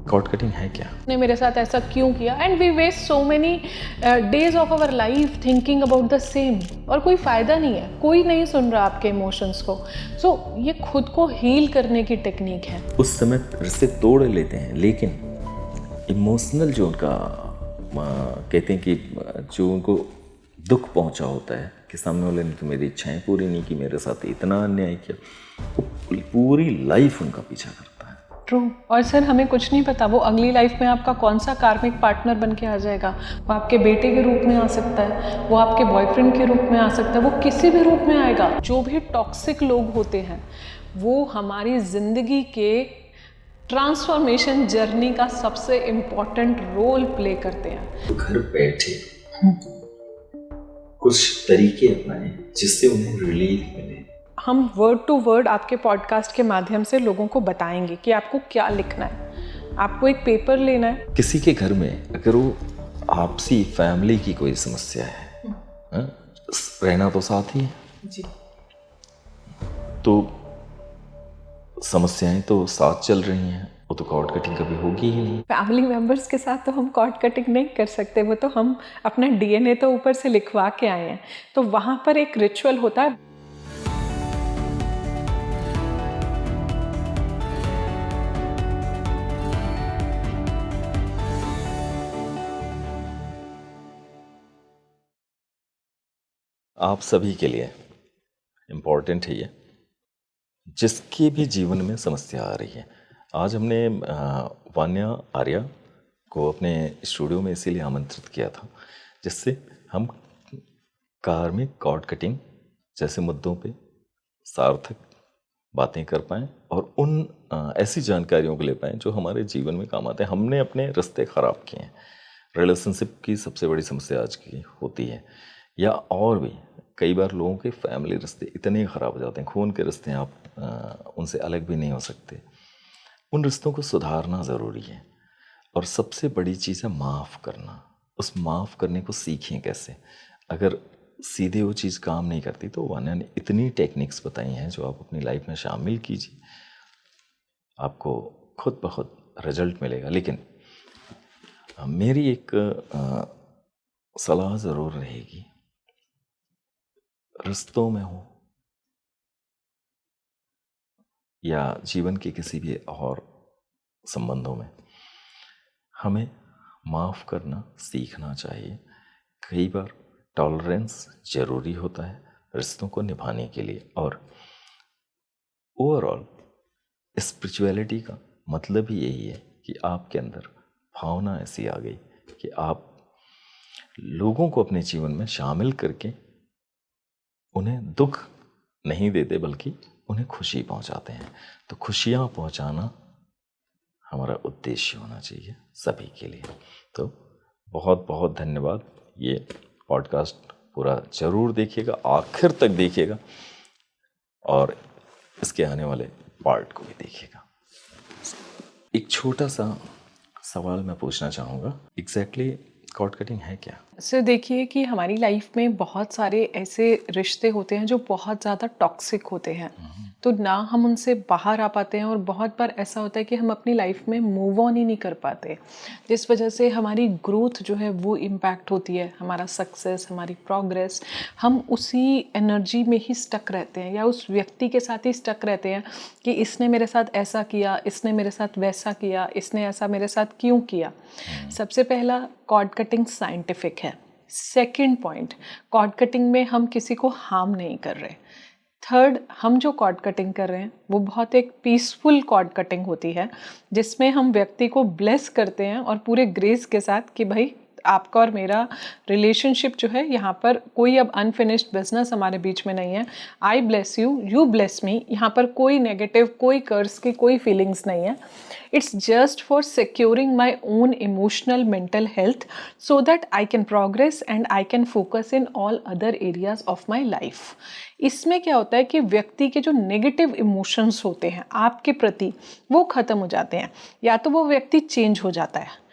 Cord cutting है क्या? ने मेरे साथ ऐसा क्यों किया, and we waste so many days of our life thinking about the same, और कोई फ़ायदा नहीं है, कोई नहीं सुन रहा आपके इमोशंस को। सो ये खुद को हील करने की टेक्निक है। उस समय रिश्ते तोड़ लेते हैं, लेकिन इमोशनल जो उनका कहते हैं कि जो उनको दुख पहुंचा होता है कि सामने वाले ने तो मेरी इच्छाएं पूरी नहीं की, मेरे साथ इतना अन्याय किया, वो पूरी लाइफ उनका पीछा करता है। ट्रू। और सर हमें कुछ नहीं पता वो अगली लाइफ में आपका कौन सा कार्मिक पार्टनर बन के आ जाएगा। वो आपके बेटे के रूप में आ सकता है, वो आपके बॉयफ्रेंड के रूप में आ सकता है, वो किसी भी रूप में आएगा। जो भी टॉक्सिक लोग होते हैं वो हमारी ज़िंदगी के ट्रांसफॉर्मेशन जर्नी का सबसे इम्पॉर्टेंट रोल प्ले करते हैं। तो घर बैठे कुछ तरीके अपनाएं जिससे उन्हें रिलीफ मिले। हम वर्ड टू वर्ड आपके पॉडकास्ट के माध्यम से लोगों को बताएंगे कि आपको क्या लिखना है। आपको एक पेपर लेना है। किसी के घर में अगर वो आपसी फैमिली की कोई समस्या है, रहना तो साथ ही है जी, तो समस्याएं तो साथ चल रही हैं, वो तो कॉर्ड कटिंग कभी होगी ही नहीं। फैमिली मेम्बर्स के साथ तो हम कॉर्ड कटिंग नहीं कर सकते, वो तो हम अपना डीएनए तो ऊपर से लिखवा के आए हैं। तो वहाँ पर एक रिचुअल होता है। आप सभी के लिए इम्पोर्टेंट है ये, जिसके भी जीवन में समस्या आ रही है। आज हमने वान्या आर्या को अपने स्टूडियो में इसीलिए आमंत्रित किया था जिससे हम कार्मिक कॉर्ड कटिंग जैसे मुद्दों पे सार्थक बातें कर पाएँ और उन ऐसी जानकारियों को ले पाएँ जो हमारे जीवन में काम आते हैं। हमने अपने रिश्ते ख़राब किए हैं। रिलेशनशिप की सबसे बड़ी समस्या आज की होती है, या और भी कई बार लोगों के फैमिली रिश्ते इतने ख़राब हो जाते हैं, खून के रिश्ते हैं, आप उनसे अलग भी नहीं हो सकते। उन रिश्तों को सुधारना ज़रूरी है और सबसे बड़ी चीज़ है माफ़ करना। उस माफ़ करने को सीखें कैसे। अगर सीधे वो चीज़ काम नहीं करती तो वान्या ने इतनी टेक्निक्स बताई हैं जो आप अपनी लाइफ में शामिल कीजिए, आपको खुद ब खुद रिजल्ट मिलेगा। लेकिन मेरी एक सलाह ज़रूर रहेगी, रिश्तों में हो या जीवन के किसी भी और संबंधों में हमें माफ़ करना सीखना चाहिए। कई बार टॉलरेंस ज़रूरी होता है रिश्तों को निभाने के लिए, और ओवरऑल स्पिरिचुअलिटी का मतलब ही यही है कि आपके अंदर भावना ऐसी आ गई कि आप लोगों को अपने जीवन में शामिल करके उन्हें दुख नहीं देते बल्कि उन्हें खुशी पहुंचाते हैं। तो खुशियां पहुंचाना हमारा उद्देश्य होना चाहिए सभी के लिए। तो बहुत बहुत धन्यवाद। ये पॉडकास्ट पूरा ज़रूर देखिएगा, आखिर तक देखिएगा और इसके आने वाले पार्ट को भी देखिएगा। एक छोटा सा सवाल मैं पूछना चाहूँगा, एग्जैक्टली कॉर्ड कटिंग है क्या? सर देखिए कि हमारी लाइफ में बहुत सारे ऐसे रिश्ते होते हैं जो बहुत ज़्यादा टॉक्सिक होते हैं, तो ना हम उनसे बाहर आ पाते हैं और बहुत बार ऐसा होता है कि हम अपनी लाइफ में मूव ऑन ही नहीं कर पाते, जिस वजह से हमारी ग्रोथ जो है वो इम्पैक्ट होती है, हमारा सक्सेस, हमारी प्रोग्रेस, हम उसी एनर्जी में ही स्टक रहते हैं या उस व्यक्ति के साथ ही स्टक रहते हैं कि इसने मेरे साथ ऐसा किया, इसने मेरे साथ वैसा किया, इसने ऐसा मेरे साथ क्यों किया। सबसे पहला, कॉर्ड कटिंग साइंटिफिक है। सेकंड पॉइंट, कॉर्ड कटिंग में हम किसी को हार्म नहीं कर रहे। थर्ड, हम जो कॉर्ड कटिंग कर रहे हैं वो बहुत एक पीसफुल कॉर्ड कटिंग होती है जिसमें हम व्यक्ति को ब्लेस करते हैं और पूरे ग्रेस के साथ कि भाई आपका और मेरा रिलेशनशिप जो है, यहाँ पर कोई अब अनफिनिश्ड बिजनेस हमारे बीच में नहीं है। आई bless you, you bless me. यहाँ पर कोई नेगेटिव, कोई कर्स की कोई फीलिंग्स नहीं है। It's just for securing my own emotional mental health so that I can progress and I can focus in all other areas of my life. इसमें क्या होता है कि व्यक्ति के जो नेगेटिव इमोशंस होते हैं आपके प्रति वो ख़त्म हो जाते हैं, या तो वो व्यक्ति चेंज हो जाता है,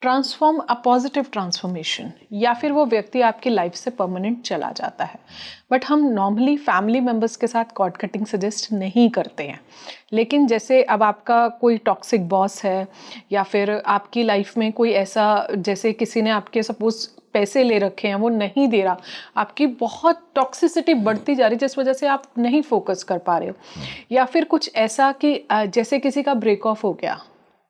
ट्रांसफॉर्म अ पॉजिटिव ट्रांसफॉर्मेशन, या फिर वो व्यक्ति आपकी लाइफ से परमानेंट चला जाता है। बट हम नॉर्मली फैमिली मेम्बर्स के साथ कॉर्ड कटिंग सजेस्ट नहीं करते हैं। लेकिन जैसे अब आपका कोई टॉक्सिक बॉस है, या फिर आपकी लाइफ में कोई ऐसा, जैसे किसी ने आपके सपोज पैसे ले रखे हैं, वो नहीं दे रहा, आपकी बहुत टॉक्सिसिटी बढ़ती जा रही है जिस वजह से आप नहीं फोकस कर पा रहे हो। या फिर कुछ ऐसा कि जैसे किसी का ब्रेक ऑफ हो गया,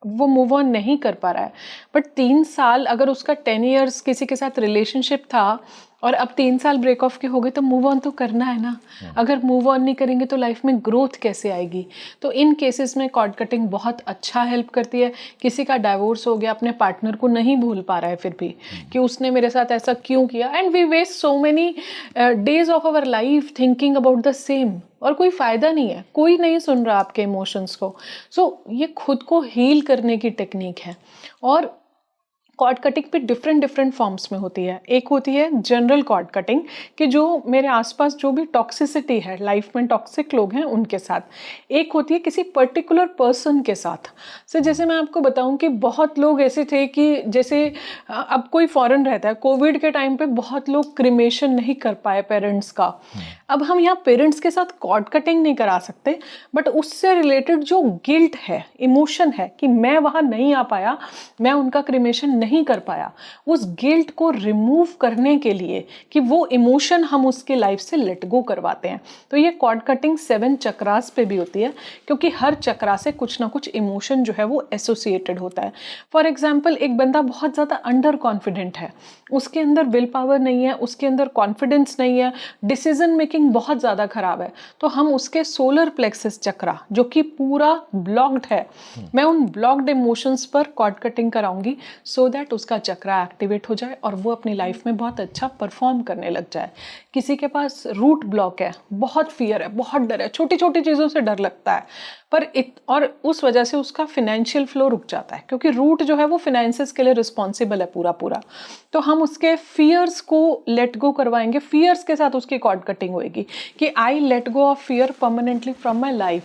वो मूव ऑन नहीं कर पा रहा है, बट 3 साल अगर उसका 10 इयर्स किसी के साथ रिलेशनशिप था और अब 3 साल ब्रेक ऑफ के हो गए, तो मूव ऑन तो करना है ना। अगर मूव ऑन नहीं करेंगे तो लाइफ में ग्रोथ कैसे आएगी। तो इन केसेस में कॉर्ड कटिंग बहुत अच्छा हेल्प करती है। किसी का डाइवोर्स हो गया, अपने पार्टनर को नहीं भूल पा रहा है फिर भी कि उसने मेरे साथ ऐसा क्यों किया, and we waste so many days of our life thinking about the same, और कोई फ़ायदा नहीं है, कोई नहीं सुन रहा आपके इमोशंस को। सो ये खुद को हील करने की टेक्निक है। और कॉर्ड कटिंग पे डिफरेंट फॉर्म्स में होती है। एक होती है जनरल कॉर्ड कटिंग, कि जो मेरे आसपास जो भी टॉक्सिसिटी है, लाइफ में टॉक्सिक लोग हैं उनके साथ। एक होती है किसी पर्टिकुलर पर्सन के साथ। जैसे मैं आपको बताऊं कि बहुत लोग ऐसे थे कि जैसे अब कोई फॉरेन रहता है, कोविड के टाइम पे बहुत लोग क्रिमेशन नहीं कर पाए पेरेंट्स का। अब हम यहाँ पेरेंट्स के साथ कॉर्ड कटिंग नहीं करा सकते, बट उससे रिलेटेड जो गिल्ट है, इमोशन है कि मैं वहाँ नहीं आ पाया, मैं उनका क्रिमेशन नहीं कर पाया, उस गिल्ट को रिमूव करने के लिए कि वो इमोशन हम उसके लाइफ से लेट गो करवाते हैं। तो ये कॉर्ड कटिंग 7 चक्रास पे भी होती है, क्योंकि हर चक्रा से कुछ ना कुछ इमोशन जो है वो एसोसिएटेड होता है। फॉर एग्जाम्पल, एक बंदा बहुत ज़्यादा अंडर कॉन्फिडेंट है, उसके अंदर विल पावर नहीं है, उसके अंदर कॉन्फिडेंस नहीं है, डिसीजन मेकिंग बहुत ज़्यादा खराब है, तो हम उसके सोलर प्लेक्सस चक्रा जो कि पूरा ब्लॉक्ड है, मैं उन ब्लॉक्ड इमोशंस पर कॉर्ड कटिंग कराऊंगी, सो दैट उसका चक्रा एक्टिवेट हो जाए और वो अपनी लाइफ में बहुत अच्छा परफॉर्म करने लग जाए। किसी के पास रूट ब्लॉक है, बहुत फियर है, बहुत डर है, छोटी छोटी चीज़ों से डर लगता है, और उस वजह से उसका फिनेंशियल फ्लो रुक जाता है, क्योंकि रूट जो है वो फिनेंसेस के लिए रिस्पॉन्सिबल है पूरा पूरा। तो हम उसके फियर्स को लेट गो करवाएंगे, फियर्स के साथ उसकी कॉर्ड कटिंग होएगी कि I let go of fear permanently from my life,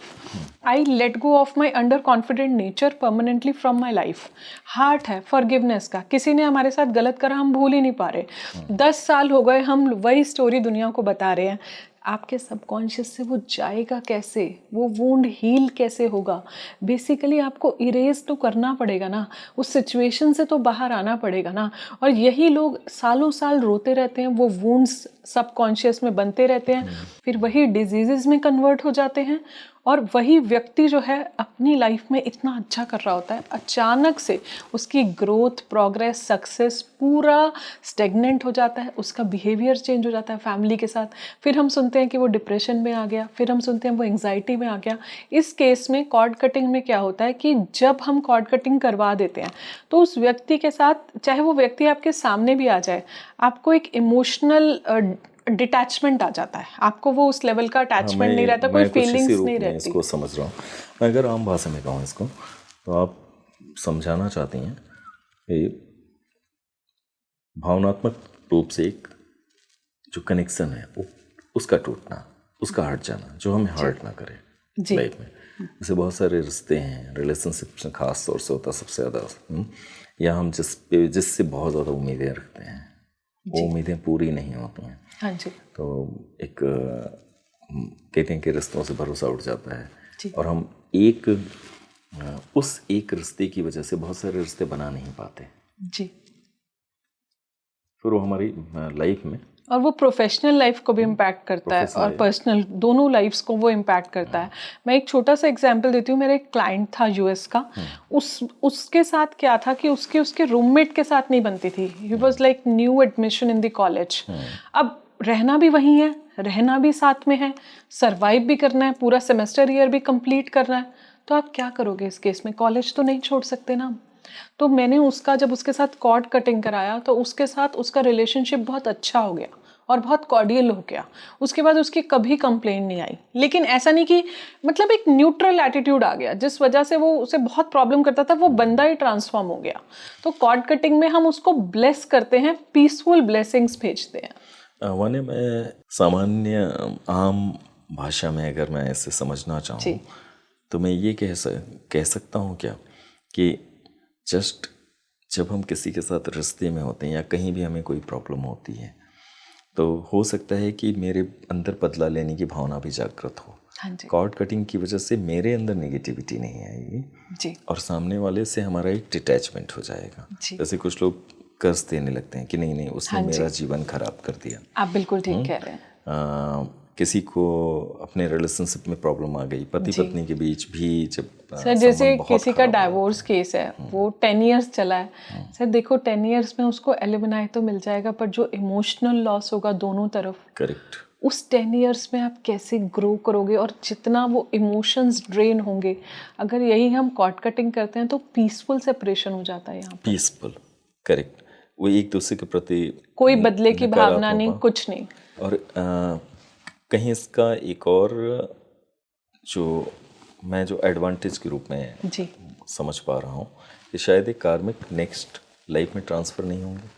I let go of my under confident nature permanently from my life. Heart है फॉरगिवनेस का, किसी ने हमारे साथ गलत करा, हम भूल ही नहीं पा रहे, 10 साल हो गए, हम वही स्टोरी दुनिया को बता रहे हैं। आपके सबकॉन्शियस से वो जाएगा कैसे, वो वुंड हील कैसे होगा? बेसिकली आपको इरेज तो करना पड़ेगा ना, उस सिचुएशन से तो बाहर आना पड़ेगा ना। और यही लोग सालों साल रोते रहते हैं, वो वुंड्स सबकॉन्शियस में बनते रहते हैं, फिर वही डिजीजेस में कन्वर्ट हो जाते हैं, और वही व्यक्ति जो है अपनी लाइफ में इतना अच्छा कर रहा होता है, अचानक से उसकी ग्रोथ, प्रोग्रेस, सक्सेस पूरा स्टेगनेंट हो जाता है, उसका बिहेवियर चेंज हो जाता है फैमिली के साथ। फिर हम सुनते हैं कि वो डिप्रेशन में आ गया, फिर हम सुनते हैं वो एंग्जाइटी में आ गया। इस केस में कॉर्ड कटिंग में क्या होता है कि जब हम कॉर्ड कटिंग करवा देते हैं तो उस व्यक्ति के साथ, चाहे वो व्यक्ति आपके सामने भी आ जाए, आपको एक इमोशनल डिटैचमेंट आ जाता है, आपको वो उस लेवल का अटैचमेंट नहीं रहता, कोई फीलिंग्स नहीं रहती। इसको समझ रहा हूँ मैं, अगर आम भाषा में कहूँ इसको, तो आप समझाना चाहती हैं कि भावनात्मक रूप से एक जो कनेक्शन है उसका टूटना, उसका हट जाना, जो हमें हर्ट ना करे लाइफ में। जैसे बहुत सारे रिश्ते हैं, रिलेशनशिप में खास तौर से होता है सबसे ज़्यादा, या हम जिससे बहुत ज़्यादा उम्मीदें रखते हैं, वो उम्मीदें पूरी नहीं होती हैं। हाँ जी। तो एक कहते हैं कि रिश्तों से भरोसा उठ जाता है, और हम उस एक रिश्ते की वजह से बहुत सारे रिश्ते बना नहीं पाते जी। फिर वो हमारी लाइफ में, और वो प्रोफेशनल लाइफ को भी इम्पैक्ट करता है और पर्सनल, दोनों लाइफ्स को वो इम्पैक्ट करता है। मैं एक छोटा सा एग्जांपल देती हूँ। मेरा एक क्लाइंट था यूएस का, उसके साथ क्या था कि उसके रूममेट के साथ नहीं बनती थी। He was like new admission in the college. अब रहना भी वहीं है, रहना भी साथ में है, सर्वाइव भी करना है, पूरा सेमेस्टर ईयर भी कंप्लीट करना है, तो आप क्या करोगे इस केस में? कॉलेज तो नहीं छोड़ सकते ना। तो मैंने जब उसके साथ कॉर्ड कटिंग कराया तो उसके साथ उसका रिलेशनशिप बहुत अच्छा हो गया और बहुत कॉर्डियल हो गया। उसके बाद उसकी कभी कंप्लेन नहीं आई, लेकिन ऐसा नहीं कि मतलब एक न्यूट्रल एटीट्यूड आ गया जिस वजह से वो उसे बहुत प्रॉब्लम करता था, वो बंदा ही ट्रांसफॉर्म हो गया। तो कॉर्ड कटिंग में हम उसको ब्लेस करते हैं, पीसफुल ब्लेसिंग्स भेजते हैं। वाने में सामान्य आम भाषा में अगर मैं ऐसे समझना चाहूँ तो मैं ये कह सकता हूँ क्या कि जस्ट जब हम किसी के साथ रिश्ते में होते हैं या कहीं भी हमें कोई प्रॉब्लम होती है, तो हो सकता है कि मेरे अंदर बदला लेने की भावना भी जागृत हो। हाँ जी कॉर्ड कटिंग की वजह से मेरे अंदर नेगेटिविटी नहीं आएगी जी और सामने वाले से हमारा एक डिटैचमेंट हो जाएगा। जी। जैसे कुछ लोग कर्ज देने लगते हैं कि नहीं नहीं उसने हाँ जी। मेरा जीवन खराब कर दिया। आप बिल्कुल ठीक कह रहे हैं। किसी को अपने रिलेशनशिप में प्रॉब्लम आ गई, पति जी। पत्नी के बीच भी जब सर जैसे संबंध बहुत किसी का खराब हो डाइवोर्स केस है, वो 10 इयर्स चला है। सर देखो 10 इयर्स में उसको एलिमनाई तो मिल जाएगा, पर जो इमोशनल लॉस होगा दोनों तरफ, करेक्ट, उस 10 इयर्स में आप कैसे ग्रो करोगे और जितना वो इमोशंस ड्रेन होंगे। अगर यही हम कॉर्ड कटिंग करते हैं तो पीसफुल सेपरेशन हो जाता है यहाँ पर। Peaceful, correct. वो एक दूसरे के प्रति कोई बदले की भावना नकारात्मक नहीं, कुछ नहीं। और कहीं इसका एक और जो मैं जो एडवांटेज के रूप में जी समझ पा रहा हूँ कि शायद एक कार्मिक नेक्स्ट लाइफ में ट्रांसफ़र नहीं होंगे।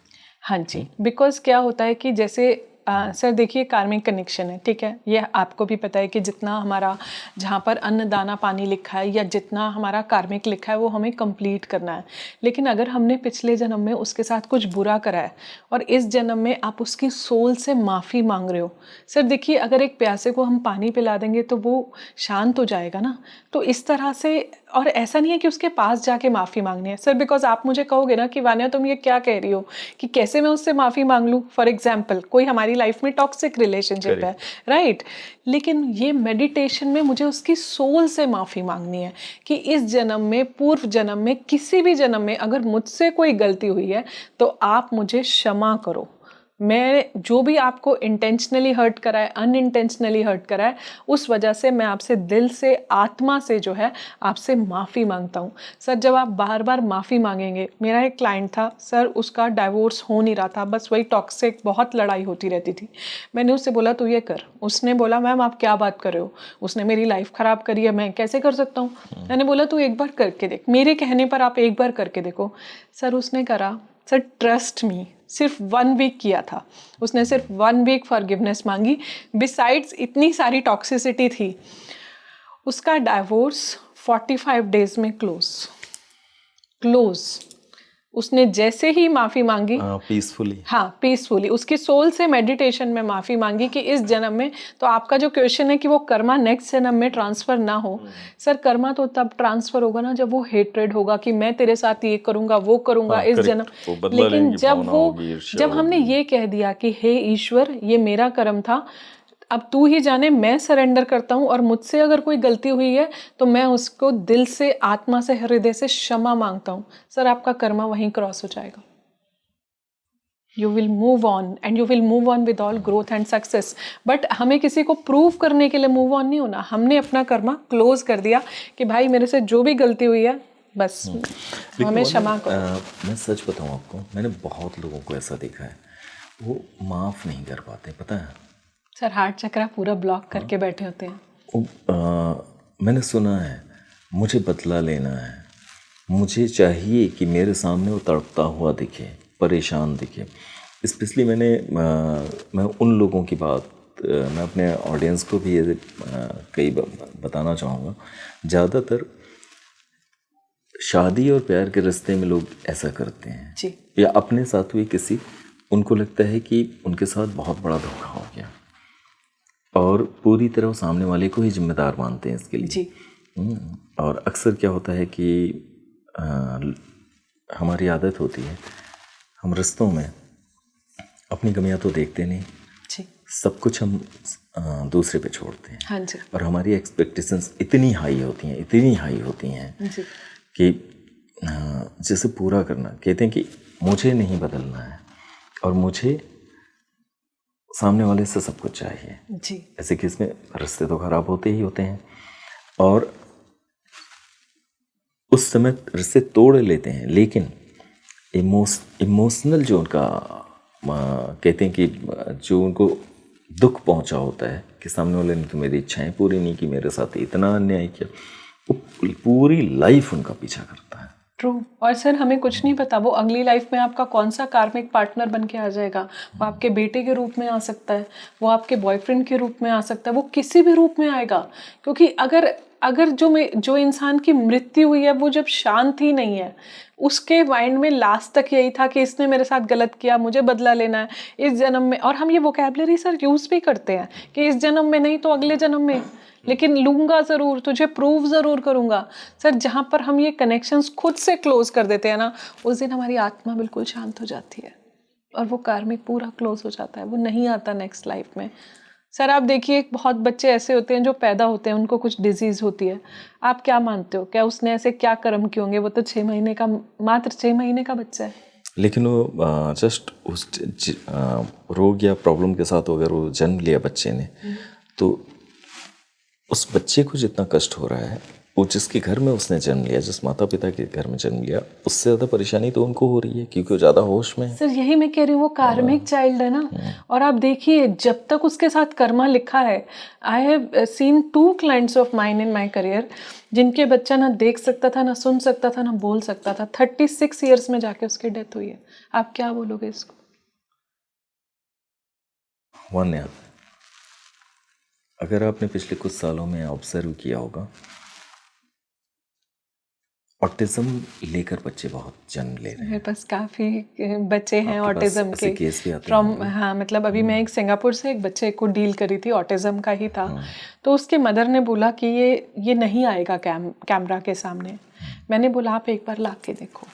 हाँ जी, बिकॉज क्या होता है कि जैसे सर देखिए कार्मिक कनेक्शन है, ठीक है, ये आपको भी पता है कि जितना हमारा जहाँ पर अन्न दाना पानी लिखा है या जितना हमारा कार्मिक लिखा है वो हमें कंप्लीट करना है। लेकिन अगर हमने पिछले जन्म में उसके साथ कुछ बुरा करा है और इस जन्म में आप उसकी सोल से माफ़ी मांग रहे हो, सर देखिए अगर एक प्यासे को हम पानी पिला देंगे तो वो शांत हो जाएगा ना। तो इस तरह से, और ऐसा नहीं है कि उसके पास जाके माफ़ी मांगनी है सर, बिकॉज आप मुझे कहोगे ना कि वान्या तुम ये क्या कह रही हो कि कैसे मैं उससे माफ़ी मांग लूँ। फॉर एग्जाम्पल कोई हमारी लाइफ में टॉक्सिक रिलेशनशिप है, राइट, लेकिन ये मेडिटेशन में मुझे उसकी सोल से माफ़ी मांगनी है कि इस जन्म में, पूर्व जन्म में, किसी भी जन्म में अगर मुझसे कोई गलती हुई है तो आप मुझे क्षमा करो। मैं जो भी आपको इंटेंशनली हर्ट करा है, अनइंटेंशनली हर्ट करा है, उस वजह से मैं आपसे दिल से, आत्मा से जो है आपसे माफ़ी मांगता हूँ। सर जब आप बार बार माफ़ी मांगेंगे, मेरा एक क्लाइंट था सर, उसका डाइवोर्स हो नहीं रहा था, बस वही टॉक्सिक, बहुत लड़ाई होती रहती थी। मैंने उससे बोला तू ये कर, उसने बोला मैम आप क्या बात कर रहे हो, उसने मेरी लाइफ ख़राब करी है, मैं कैसे कर सकता हूँ। मैंने बोला तू एक बार करके देख, मेरे कहने पर आप एक बार करके देखो। सर उसने करा, सर ट्रस्ट मी, सिर्फ 1 वीक किया था उसने, सिर्फ 1 वीक फॉरगिवनेस मांगी। बिसाइड्स इतनी सारी टॉक्सिसिटी थी, उसका डाइवोर्स 45 डेज में क्लोज। उसने जैसे ही माफ़ी मांगी, पीसफुली, हाँ पीसफुली, उसकी सोल से मेडिटेशन में माफ़ी मांगी कि इस जन्म में, तो आपका जो क्वेश्चन है कि वो कर्मा नेक्स्ट जन्म में ट्रांसफ़र ना हो, सर कर्मा तो तब ट्रांसफ़र होगा ना जब वो हेट्रेड होगा कि मैं तेरे साथ ये करूँगा वो करूँगा इस जन्म। लेकिन जब हमने ये कह दिया कि हे ईश्वर ये मेरा कर्म था, अब तू ही जाने, मैं सरेंडर करता हूँ और मुझसे अगर कोई गलती हुई है तो मैं उसको दिल से, आत्मा से, हृदय से क्षमा मांगता हूँ, सर आपका कर्मा वहीं क्रॉस हो जाएगा। You will move on and you will move on with all growth and success. But हमें किसी को प्रूव करने के लिए मूव ऑन नहीं होना, हमने अपना कर्मा क्लोज कर दिया कि भाई मेरे से जो भी गलती हुई है बस हमें क्षमा करो। मैं सच बताऊँ आपको, मैंने बहुत लोगों को ऐसा देखा है, वो माफ़ नहीं कर पाते, पता है सर हार्ट चक्रा पूरा ब्लॉक करके बैठे होते हैं। मैंने सुना है मुझे बदला लेना है, मुझे चाहिए कि मेरे सामने वो तड़पता हुआ दिखे, परेशान दिखे। स्पेशली मैं उन लोगों की बात, मैं अपने ऑडियंस को भी ये कई बताना चाहूँगा, ज़्यादातर शादी और प्यार के रिश्ते में लोग ऐसा करते हैं जी, या अपने साथ हुई किसी, उनको लगता है कि उनके साथ बहुत बड़ा धोखा हो गया और पूरी तरह वो सामने वाले को ही जिम्मेदार मानते हैं इसके लिए जी। और अक्सर क्या होता है कि हमारी आदत होती है, हम रिश्तों में अपनी कमियां तो देखते नहीं जी, सब कुछ हम दूसरे पे छोड़ते हैं। हाँ जी, और हमारी एक्सपेक्टेशंस इतनी हाई होती हैं जी, कि जैसे पूरा करना, कहते हैं कि मुझे नहीं बदलना है और मुझे सामने वाले से सब कुछ चाहिए जी। ऐसे केस में रिश्ते तो खराब होते ही होते हैं और उस समय रिश्ते तोड़ लेते हैं। लेकिन इमोशनल जो उनका कहते हैं कि जो उनको दुख पहुंचा होता है कि सामने वाले ने तो मेरी इच्छाएं पूरी नहीं की, मेरे साथ इतना अन्याय किया, वो पूरी लाइफ उनका पीछा करता है। ट्रू। और सर हमें कुछ नहीं पता वो अगली लाइफ में आपका कौन सा कार्मिक पार्टनर बन के आ जाएगा। वो आपके बेटे के रूप में आ सकता है, वो आपके बॉयफ्रेंड के रूप में आ सकता है, वो किसी भी रूप में आएगा। क्योंकि अगर अगर जो इंसान की मृत्यु हुई है वो जब शांत ही नहीं है, उसके माइंड में लास्ट तक यही था कि इसने मेरे साथ गलत किया, मुझे बदला लेना है इस जन्म में, और हम ये वोकैबलरी सर यूज भी करते हैं कि इस जन्म में नहीं तो अगले जन्म में, लेकिन लूंगा जरूर, तुझे प्रूव जरूर करूंगा। सर जहां पर हम ये कनेक्शंस खुद से क्लोज कर देते हैं ना, उस दिन हमारी आत्मा बिल्कुल शांत हो जाती है और वो कार्मिक पूरा क्लोज हो जाता है, वो नहीं आता नेक्स्ट लाइफ में। सर आप देखिए, बहुत बच्चे ऐसे होते हैं जो पैदा होते हैं उनको कुछ डिजीज होती है, आप क्या मानते हो, क्या उसने ऐसे क्या कर्म किए होंगे? वो तो 6 महीने का, मात्र 6 महीने का बच्चा है। लेकिन वो जस्ट उस रोग या प्रॉब्लम के साथ अगर वो जन्म लिया बच्चे ने, तो उस बच्चे को जितना कष्ट हो रहा है, वो जिसके घर में उसने जन्म लिया, जिस माता पिता के घर में जन्म लिया, उससे ज़्यादा परेशानी तो उनको हो रही है क्योंकि वो ज़्यादा होश में है। सर यही मैं कह रही हूँ, वो कार्मिक चाइल्ड है ना। और आप देखिए, जब तक उसके साथ कर्मा लिखा है, I have seen 2 clients of mine in my career जिनके बच्चा ना देख सकता था, ना सुन सकता था, ना बोल सकता था, 36 ईयर्स में जाके उसकी डेथ हुई है। आप क्या बोलोगे इसको? वान्या, अगर आपने पिछले कुछ सालों में ऑब्जर्व किया होगा, ऑटिज्म लेकर बच्चे बहुत जन्म ले रहे हैं। मेरे पास काफ़ी बच्चे हैं आपके पास ऑटिज्म ऐसे के केस भी आते फ्रॉम, होंगे। हाँ मतलब अभी मैं एक सिंगापुर से एक बच्चे को डील करी थी, ऑटिज्म का ही था। तो उसके मदर ने बोला कि ये नहीं आएगा कैमरा के सामने। मैंने बोला आप एक बार ला के देखो।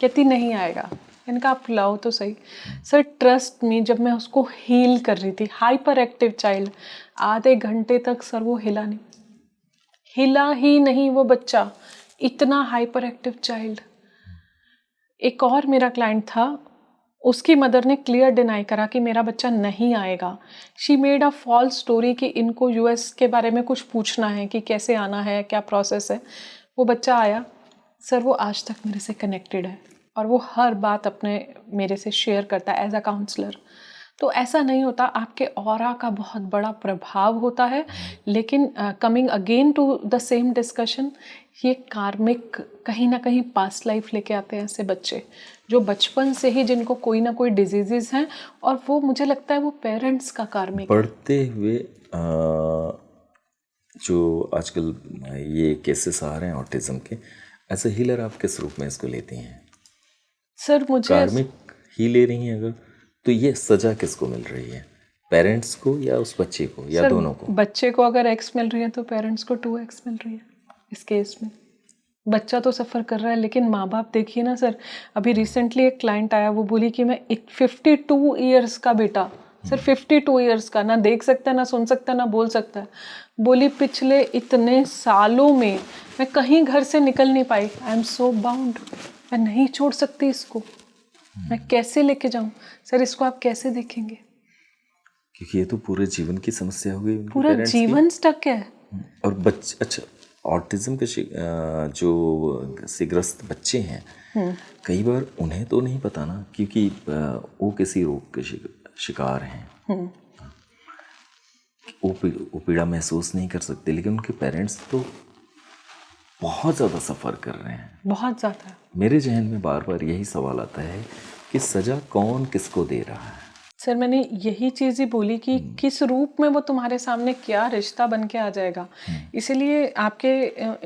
कहती नहीं आएगा। मैंने कहा आप लाओ तो सही। सर ट्रस्ट मी, जब मैं उसको हील कर रही थी, हाइपर एक्टिव चाइल्ड, आधे घंटे तक सर वो हिला नहीं, हिला ही नहीं वो बच्चा, इतना हाइपर एक्टिव चाइल्ड। एक और मेरा क्लाइंट था, उसकी मदर ने क्लियर डिनाई करा कि मेरा बच्चा नहीं आएगा। She made a false story कि इनको यूएस के बारे में कुछ पूछना है कि कैसे आना है, क्या प्रोसेस है। वो बच्चा आया सर, वो आज तक मेरे से कनेक्टेड है और वो हर बात अपने मेरे से शेयर करता है एज अ काउंसलर। तो ऐसा नहीं होता, आपके ऑरा का बहुत बड़ा प्रभाव होता है। लेकिन coming again to the same discussion, ये कार्मिक कहीं ना कहीं पास्ट लाइफ लेके आते हैं ऐसे बच्चे, जो बचपन से ही जिनको कोई ना कोई डिजीजेस हैं, और वो मुझे लगता है वो पेरेंट्स का कार्मिक है। बढ़ते हुए जो आजकल ये केसेस आ रहे हैं ऑटिज्म के, एज ए हीलर आप किस रूप में इसको लेती हैं? सर मुझे कार्मिक ही ले रही हैं अगर, तो ये सजा किसको मिल रही है? पेरेंट्स को या उस बच्चे को या सर, दोनों को? बच्चे को अगर एक्स मिल रही है तो पेरेंट्स को 2x मिल रही है इस केस में। बच्चा तो सफ़र कर रहा है, लेकिन माँ बाप देखिए ना सर। अभी रिसेंटली एक क्लाइंट आया, वो बोली कि मैं 52 ईयर्स का बेटा, सर 52 ईयर्स का, ना देख सकता है, ना सुन सकता है, ना बोल सकता है। बोली पिछले इतने सालों में मैं कहीं घर से निकल नहीं पाई, आई एम सो बाउंड, मैं नहीं छोड़ सकती इसको, मैं कैसे लेके जाऊं? सर इसको आप कैसे देखेंगे? क्योंकि ये तो पूरे जीवन की समस्या हो गई उनके पूरा पेरेंट्स की। जीवन स्टक है। और बच्चे, अच्छा, ऑटिज्म के जो से ग्रस्त बच्चे हैं, कई बार उन्हें तो नहीं पता ना, क्योंकि वो किसी रोग के शिकार हैं, वो पीड़ा महसूस नहीं कर सकते, लेकिन उनके पेरेंट्स तो बहुत ज़्यादा सफ़र कर रहे हैं, बहुत ज़्यादा। मेरे जहन में बार बार यही सवाल आता है कि सज़ा कौन किसको दे रहा है? सर मैंने यही चीज़ ही बोली कि किस रूप में वो तुम्हारे सामने क्या रिश्ता बन के आ जाएगा। इसीलिए आपके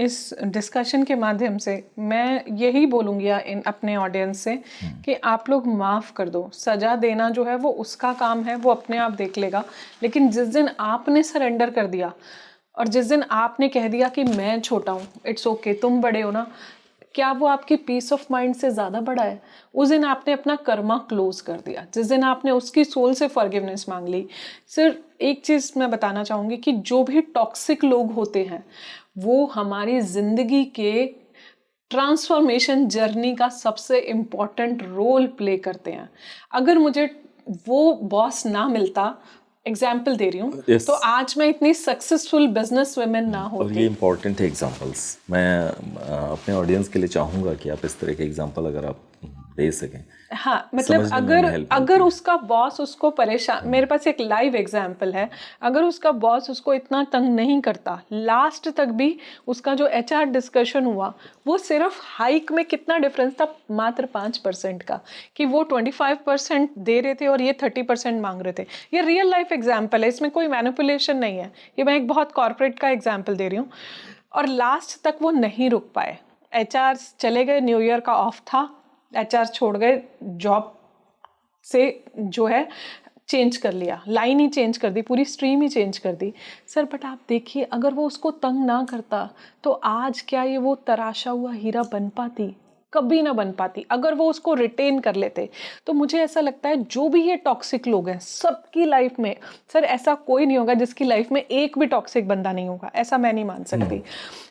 इस डिस्कशन के माध्यम से मैं यही बोलूँगी अपने ऑडियंस से कि आप लोग माफ़ कर दो। सज़ा देना जो है वो उसका काम है, वो अपने आप देख लेगा। लेकिन जिस दिन आपने सरेंडर कर दिया और जिस दिन आपने कह दिया कि मैं छोटा हूँ, इट्स ओके, तुम बड़े हो ना, क्या वो आपकी पीस ऑफ माइंड से ज़्यादा बड़ा है? उस दिन आपने अपना कर्मा क्लोज कर दिया, जिस दिन आपने उसकी सोल से फॉरगिवनेस मांग ली। सिर्फ एक चीज़ मैं बताना चाहूँगी कि जो भी टॉक्सिक लोग होते हैं वो हमारी ज़िंदगी के ट्रांसफॉर्मेशन जर्नी का सबसे इम्पॉर्टेंट रोल प्ले करते हैं। अगर मुझे वो बॉस ना मिलता, एग्जाम्पल दे रही हूँ, Yes. तो आज मैं इतनी सक्सेसफुल बिजनेस वुमेन ना और ये होती। इम्पॉर्टेंट है एग्जांपल्स। मैं अपने ऑडियंस के लिए चाहूँगा कि आप इस तरह के एग्जांपल अगर आप दे सकें। हाँ मतलब समझने में हमें help अगर मिलती है। उसका बॉस उसको परेशान, मेरे पास एक लाइव एग्जाम्पल है, अगर उसका बॉस उसको इतना तंग नहीं करता, लास्ट तक भी उसका जो HR डिस्कशन हुआ वो सिर्फ हाइक में कितना डिफरेंस था, मात्र 5% का, कि वो 25% दे रहे थे और ये 30% मांग रहे थे। ये रियल लाइफ एग्जाम्पल है, इसमें कोई मैनिपुलेशन नहीं है, ये मैं एक बहुत कॉर्पोरेट का एग्जाम्पल दे रही हूँ। और लास्ट तक वो नहीं रुक पाए। एचआर चले गए, न्यू ईयर का ऑफ था, एचआर छोड़ गए, जॉब से जो है चेंज कर लिया, लाइन ही चेंज कर दी, पूरी स्ट्रीम ही चेंज कर दी। सर बट आप देखिए, अगर वो उसको तंग ना करता तो आज क्या ये वो तराशा हुआ हीरा बन पाती? कभी ना बन पाती। अगर वो उसको रिटेन कर लेते तो मुझे ऐसा लगता है जो भी ये टॉक्सिक लोग हैं सबकी लाइफ में, सर ऐसा कोई नहीं होगा जिसकी लाइफ में एक भी टॉक्सिक बंदा नहीं होगा, ऐसा मैं नहीं मान सकती।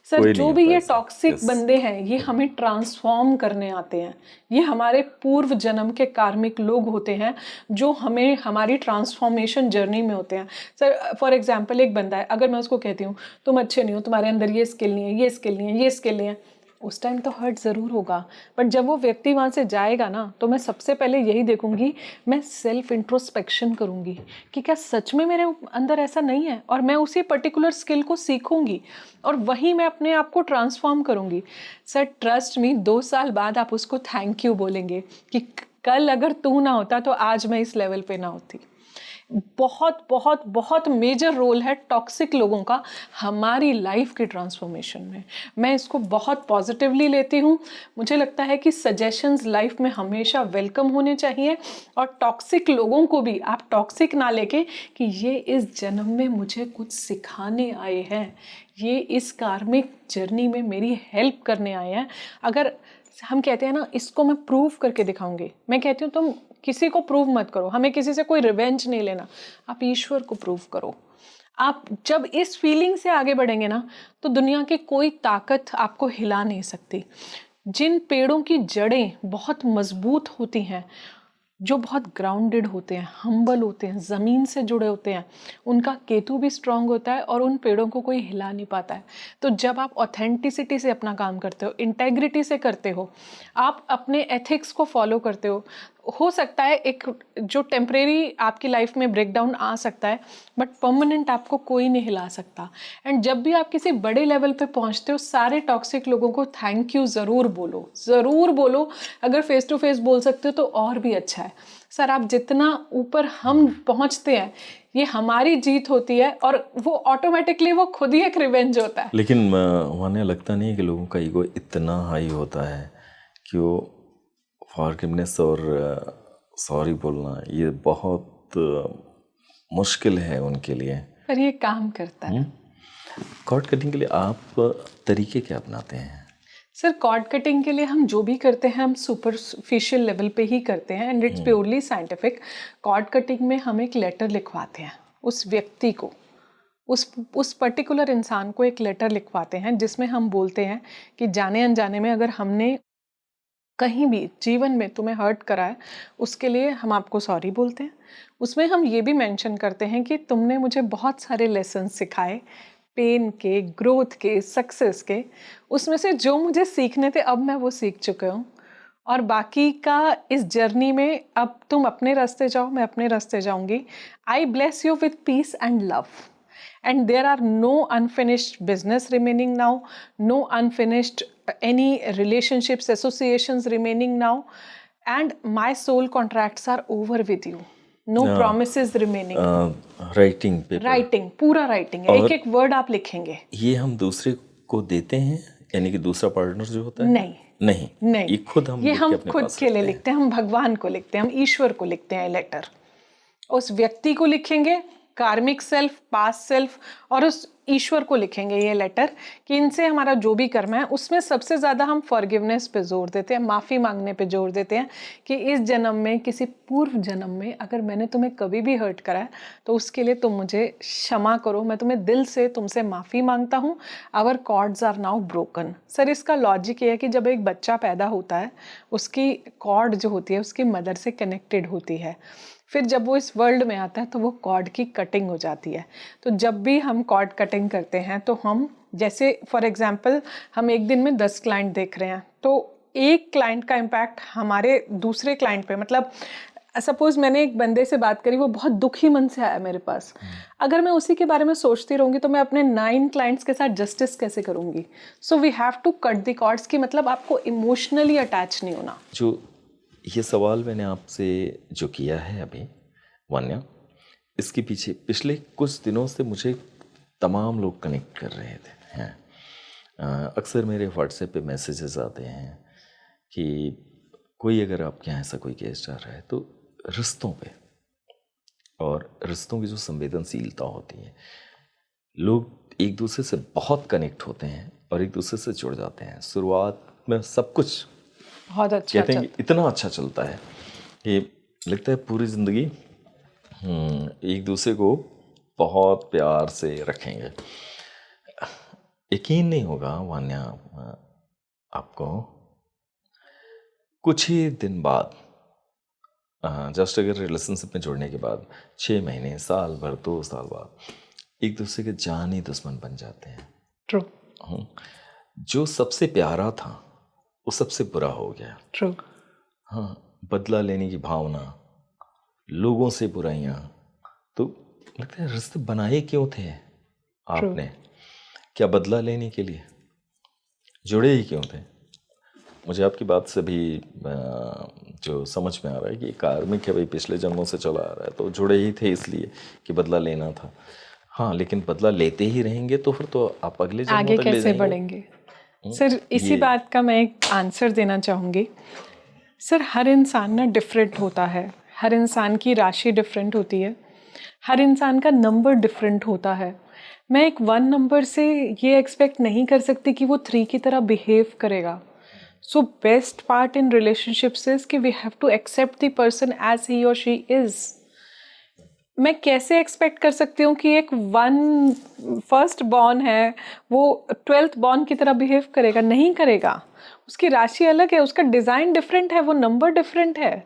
सर कोई जो नहीं भी होता ये ऐसा। Toxic yes. बंदे हैं ये हमें ट्रांसफॉर्म करने आते हैं, ये हमारे पूर्व जन्म के कार्मिक लोग होते हैं जो हमें हमारी ट्रांसफॉर्मेशन जर्नी में होते हैं। सर फॉर एग्जांपल एक बंदा है, अगर मैं उसको कहती हूँ तुम अच्छे नहीं हो, तुम्हारे अंदर ये स्किल नहीं है, ये स्किल नहीं है, ये स्किल नहीं है, उस टाइम तो हर्ट ज़रूर होगा। बट जब वो व्यक्ति वहाँ से जाएगा ना तो मैं सबसे पहले यही देखूंगी, मैं सेल्फ इंट्रोस्पेक्शन करूंगी कि क्या सच में मेरे अंदर ऐसा नहीं है, और मैं उसी पर्टिकुलर स्किल को सीखूंगी और वहीं मैं अपने आप को ट्रांसफॉर्म करूंगी। सर ट्रस्ट मी, 2 साल बाद आप उसको थैंक यू बोलेंगे कि कल अगर तू ना होता तो आज मैं इस लेवल पे ना होती। बहुत बहुत बहुत मेजर रोल है टॉक्सिक लोगों का हमारी लाइफ की ट्रांसफॉर्मेशन में। मैं इसको बहुत पॉजिटिवली लेती हूँ। मुझे लगता है कि सजेशंस लाइफ में हमेशा वेलकम होने चाहिए, और टॉक्सिक लोगों को भी आप टॉक्सिक ना लेके कि ये इस जन्म में मुझे कुछ सिखाने आए हैं, ये इस कार्मिक जर्नी में मेरी हेल्प करने आए हैं। अगर हम कहते हैं ना इसको मैं प्रूव करके दिखाऊंगी, मैं कहती हूँ तुम किसी को प्रूव मत करो, हमें किसी से कोई रिवेंज नहीं लेना, आप ईश्वर को प्रूव करो। आप जब इस फीलिंग से आगे बढ़ेंगे ना तो दुनिया की कोई ताकत आपको हिला नहीं सकती। जिन पेड़ों की जड़ें बहुत मजबूत होती हैं, जो बहुत ग्राउंडेड होते हैं, हम्बल होते हैं, ज़मीन से जुड़े होते हैं, उनका केतु भी स्ट्रांग होता है और उन पेड़ों को कोई हिला नहीं पाता है। तो जब आप ऑथेंटिसिटी से अपना काम करते हो, इंटेग्रिटी से करते हो, आप अपने एथिक्स को फॉलो करते हो सकता है एक जो टेम्परेरी आपकी लाइफ में ब्रेकडाउन आ सकता है, बट परमानेंट आपको कोई नहीं हिला सकता। एंड जब भी आप किसी बड़े लेवल पे पहुंचते हो, सारे टॉक्सिक लोगों को थैंक यू ज़रूर बोलो, ज़रूर बोलो। अगर फेस टू फेस बोल सकते हो तो और भी अच्छा है। सर आप जितना ऊपर हम पहुंचते हैं ये हमारी जीत होती है, और वो ऑटोमेटिकली वो खुद ही एक रिवेंज होता है। लेकिन उन्हें लगता नहीं है कि लोगों का ईगो इतना हाई होता है कि वो फॉरगिवनेस और सॉरी बोलना ये बहुत मुश्किल है उनके लिए। पर ये काम करता है। कॉर्ड कटिंग के लिए आप तरीके क्या अपनाते हैं? सर कॉर्ड कटिंग के लिए हम जो भी करते हैं हम सुपरफिशियल लेवल पे ही करते हैं, and it's purely scientific. Cord cutting में हम एक लेटर लिखवाते हैं उस व्यक्ति को, उस पर्टिकुलर इंसान को एक लेटर लिखवाते हैं जिसमें हम बोलते हैं कि जाने अनजाने में अगर हमने कहीं भी जीवन में तुम्हें हर्ट करा है उसके लिए हम आपको सॉरी बोलते हैं। उसमें हम ये भी मेंशन करते हैं कि तुमने मुझे बहुत सारे लेसन सिखाए, पेन के, ग्रोथ के, सक्सेस के, उसमें से जो मुझे सीखने थे अब मैं वो सीख चुका हूँ, और बाकी का इस जर्नी में अब तुम अपने रास्ते जाओ, मैं अपने रास्ते जाऊंगी। I bless you with peace and love, and there are no unfinished business remaining now, no unfinished any relationships, associations remaining now, and my soul contracts are over with you, no promises remaining। Writing paper, writing, पूरा writing, एक एक word आप लिखेंगे। ये हम दूसरे को देते हैं, यानी कि दूसरा पार्टनर जो होता है? नहीं नहीं, नहीं, ये खुद हम ये लिख के हम अपने खुद पास के लिए रखते हैं। लिखते हैं, हम भगवान को लिखते हैं, हम ईश्वर को लिखते हैं लेटर। उस व्यक्ति को लिखेंगे, कार्मिक सेल्फ, पास्ट सेल्फ, और उस ईश्वर को लिखेंगे ये लेटर कि इनसे हमारा जो भी कर्म है। उसमें सबसे ज़्यादा हम फॉरगिवनेस पे जोर देते हैं, माफ़ी मांगने पे जोर देते हैं कि इस जन्म में, किसी पूर्व जन्म में अगर मैंने तुम्हें कभी भी हर्ट करा है तो उसके लिए तुम मुझे क्षमा करो, मैं तुम्हें दिल से तुमसे माफ़ी मांगता हूँ। Our cords are now broken. Sir इसका लॉजिक ये है कि जब एक बच्चा पैदा होता है उसकी कॉर्ड जो होती है उसकी मदर से कनेक्टेड होती है, फिर जब वो इस वर्ल्ड में आता है तो वो कॉर्ड की कटिंग हो जाती है। तो जब भी हम कॉर्ड कटिंग करते हैं तो हम, जैसे फॉर एग्जांपल हम एक दिन में 10 क्लाइंट देख रहे हैं, तो एक क्लाइंट का इम्पैक्ट हमारे दूसरे क्लाइंट पे, मतलब सपोज मैंने एक बंदे से बात करी, वो बहुत दुखी मन से आया मेरे पास, अगर मैं उसी के बारे में सोचती रहूंगी तो मैं अपने 9 क्लाइंट्स के साथ जस्टिस कैसे करूंगी? So we have to cut the cords, की मतलब आपको इमोशनली अटैच नहीं होना। जो ये सवाल मैंने आपसे जो किया है अभी वान्या, इसके पीछे पिछले कुछ दिनों से मुझे तमाम लोग कनेक्ट कर रहे थे हैं अक्सर मेरे व्हाट्सएप पे मैसेजेस आते हैं कि कोई अगर आपके यहाँ ऐसा कोई केस चल रहा है तो रिश्तों पे और रिश्तों की जो संवेदनशीलता होती है, लोग एक दूसरे से बहुत कनेक्ट होते हैं और एक दूसरे से जुड़ जाते हैं। शुरुआत में सब कुछ बहुत अच्छा कहते हैं कि इतना अच्छा चलता है कि लगता है पूरी ज़िंदगी एक दूसरे को बहुत प्यार से रखेंगे। यकीन नहीं होगा वान्या, आपको कुछ ही दिन बाद, जस्ट अगर रिलेशनशिप में जुड़ने के बाद 6 महीने, साल भर, 2 साल बाद एक दूसरे के जानी दुश्मन बन जाते हैं। ट्रू। जो सबसे प्यारा था वो सबसे बुरा हो गया। ट्रू। हाँ, बदला लेने की भावना, लोगों से बुराइयां, तो लगता है रिश्ते बनाए क्यों थे आपने? क्या बदला लेने के लिए? जुड़े ही क्यों थे? मुझे आपकी बात से भी जो समझ में आ रहा है कि कार्मिक है भाई, पिछले जन्मों से चला आ रहा है, तो जुड़े ही थे इसलिए कि बदला लेना था। हाँ, लेकिन बदला लेते ही रहेंगे तो फिर तो आप अगले जन्मों आगे तक ले कैसे जाएंगे। बढ़ेंगे? सर, इसी बात का मैं एक आंसर देना चाहूँगी। सर, हर इंसान ना डिफरेंट होता है, हर इंसान की राशि डिफरेंट होती है, हर इंसान का नंबर डिफरेंट होता है। मैं एक 1 नंबर से ये एक्सपेक्ट नहीं कर सकती कि वो 3 की तरह बिहेव करेगा। So best part in relationships is कि we have to accept the person as he और शी इज। मैं कैसे एक्सपेक्ट कर सकती हूँ कि एक फर्स्ट बॉर्न है वो 12th बॉर्न की तरह बिहेव करेगा? नहीं करेगा। उसकी राशि अलग है, उसका डिज़ाइन डिफरेंट है, वो नंबर डिफरेंट है,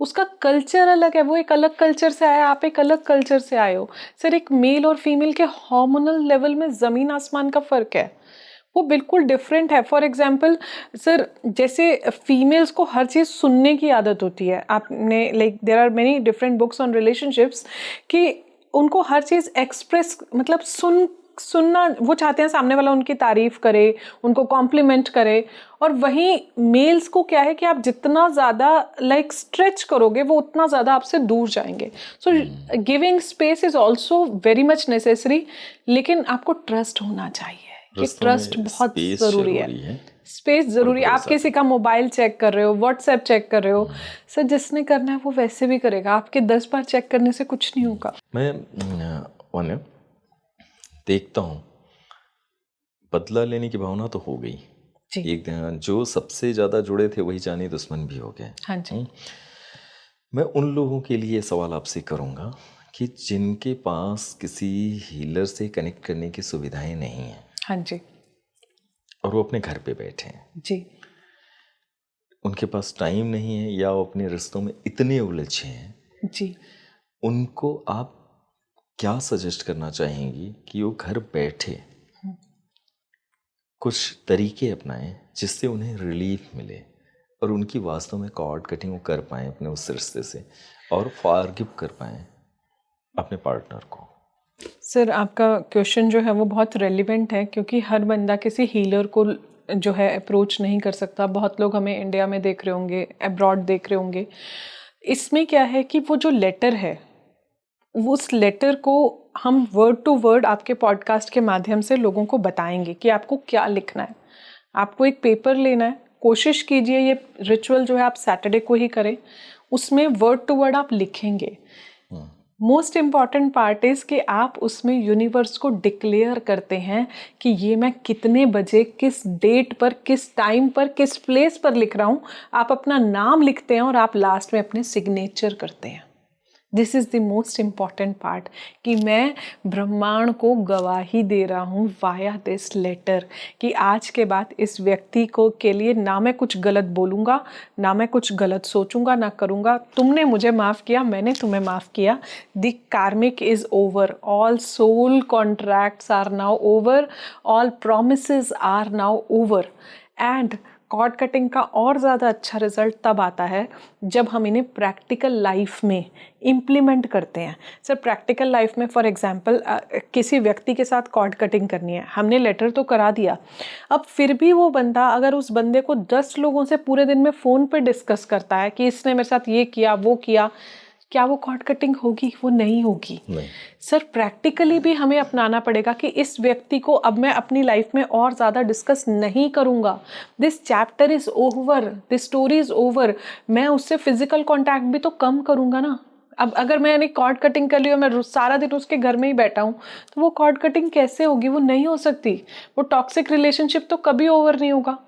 उसका कल्चर अलग है, वो एक अलग कल्चर से आया, आप एक अलग कल्चर से आए हो। सर, एक मेल और फीमेल के हार्मोनल लेवल में ज़मीन आसमान का फ़र्क है, वो बिल्कुल डिफरेंट है। फॉर एग्जाम्पल सर, जैसे फीमेल्स को हर चीज़ सुनने की आदत होती है, आपने like there are many different books on relationships कि उनको हर चीज़ एक्सप्रेस मतलब सुनना वो चाहते हैं, सामने वाला उनकी तारीफ करे, उनको कॉम्प्लीमेंट करे। और वहीं मेल्स को क्या है कि आप जितना ज़्यादा लाइक स्ट्रेच करोगे वो उतना ज़्यादा आपसे दूर जाएंगे। So giving space is also very much necessary, लेकिन आपको ट्रस्ट होना चाहिए कि ट्रस्ट बहुत ज़रूरी है। स्पेस ज़रूरी है। आप किसी का मोबाइल चेक कर रहे हो, व्हाट्सएप चेक कर रहे हो, सर जिसने करना है वो वैसे भी करेगा, आपके 10 बार चेक करने से कुछ नहीं होगा। मैं देखता हूँ बदला लेने की भावना तो हो गई जी। एक दिन, जो सबसे ज़्यादा जुड़े थे वही जानी दुश्मन भी हो गए। हाँ जी। मैं उन लोगों के लिए सवाल आपसे करूँगा कि जिनके पास किसी हीलर से कनेक्ट करने की सुविधाएं नहीं हैं। हाँ जी। और वो अपने घर पे बैठे हैं जी। उनके पास टाइम नहीं है या वो अपने रिश्तों में इतने उलझे हैं जी। उनको आप क्या सजेस्ट करना चाहेंगी कि वो घर बैठे कुछ तरीके अपनाएं जिससे उन्हें रिलीफ मिले और उनकी वास्तव में कॉर्ड कटिंग वो कर पाएँ अपने उस रिश्ते से और फॉरगिव कर पाएँ अपने पार्टनर को? सर, आपका क्वेश्चन जो है वो बहुत रेलिवेंट है, क्योंकि हर बंदा किसी हीलर को जो है अप्रोच नहीं कर सकता। बहुत लोग हमें इंडिया में देख रहे होंगे, अब्रॉड देख रहे होंगे। इसमें क्या है कि वो जो लेटर है, उस लेटर को हम वर्ड टू वर्ड आपके पॉडकास्ट के माध्यम से लोगों को बताएंगे कि आपको क्या लिखना है। आपको एक पेपर लेना है, कोशिश कीजिए ये रिचुअल जो है आप सैटरडे को ही करें, उसमें वर्ड टू वर्ड आप लिखेंगे। मोस्ट इम्पॉर्टेंट पार्ट इज़ कि आप उसमें यूनिवर्स को डिक्लेयर करते हैं कि ये मैं कितने बजे, किस डेट पर, किस टाइम पर, किस प्लेस पर लिख रहा हूँ। आप अपना नाम लिखते हैं और आप लास्ट में अपने सिग्नेचर करते हैं। This is the most important part कि मैं ब्रह्मांड को गवाही दे रहा हूँ वाया दिस लेटर कि आज के बाद इस व्यक्ति को के लिए ना मैं कुछ गलत बोलूँगा, ना मैं कुछ गलत सोचूंगा, ना करूँगा। तुमने मुझे माफ़ किया, मैंने तुम्हें माफ़ किया। The karmic is over, all soul contracts are now over, all promises are now over. And cord cutting का और ज़्यादा अच्छा रिजल्ट तब आता है जब हम इन्हें प्रैक्टिकल लाइफ में इम्प्लीमेंट करते हैं। सर, प्रैक्टिकल लाइफ में फॉर एग्जांपल किसी व्यक्ति के साथ कॉर्ड कटिंग करनी है, हमने लेटर तो करा दिया, अब फिर भी वो बंदा अगर उस बंदे को 10 लोगों से पूरे दिन में फ़ोन पे डिस्कस करता है कि इसने मेरे साथ ये किया वो किया, क्या वो कॉर्ड कटिंग होगी? वो नहीं होगी। नहीं। सर प्रैक्टिकली भी हमें अपनाना पड़ेगा कि इस व्यक्ति को अब मैं अपनी लाइफ में और ज़्यादा डिस्कस नहीं करूँगा। This chapter is over, this story is over. मैं उससे फिजिकल कॉन्टैक्ट भी तो कम करूँगा ना। अब अगर मैंने कॉर्ड कटिंग कर ली और मैं सारा दिन उसके घर में ही बैठा हूँ तो वो कॉर्ड कटिंग कैसे होगी? वो नहीं हो सकती। वो टॉक्सिक रिलेशनशिप तो कभी ओवर नहीं होगा।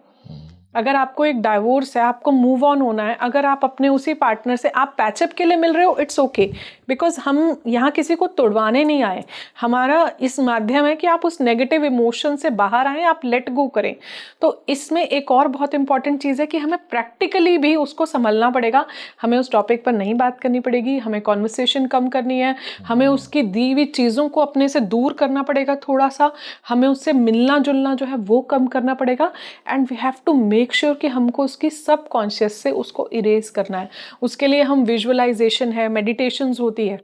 अगर आपको एक डाइवोर्स है, आपको मूव ऑन होना है, अगर आप अपने उसी पार्टनर से आप पैचअप के लिए मिल रहे हो, इट्स ओके, बिकॉज हम यहाँ किसी को तोड़वाने नहीं आए। हमारा इस माध्यम है कि आप उस नेगेटिव इमोशन से बाहर आएँ, आप लेट गो करें। तो इसमें एक और बहुत इंपॉर्टेंट चीज़ है कि हमें प्रैक्टिकली भी उसको संभलना पड़ेगा। हमें उस टॉपिक पर नहीं बात करनी पड़ेगी, हमें कॉन्वर्सेशन कम करनी है, हमें उसकी दी हुई चीज़ों को अपने से दूर करना पड़ेगा थोड़ा सा, हमें उससे मिलना जुलना जो है वो कम करना पड़ेगा। And we have to make sure कि हमको उसकी सब कॉन्शियस से उसको इरेज करना है। उसके लिए हम विजुअलाइजेशन है, मेडिटेशंस होती है,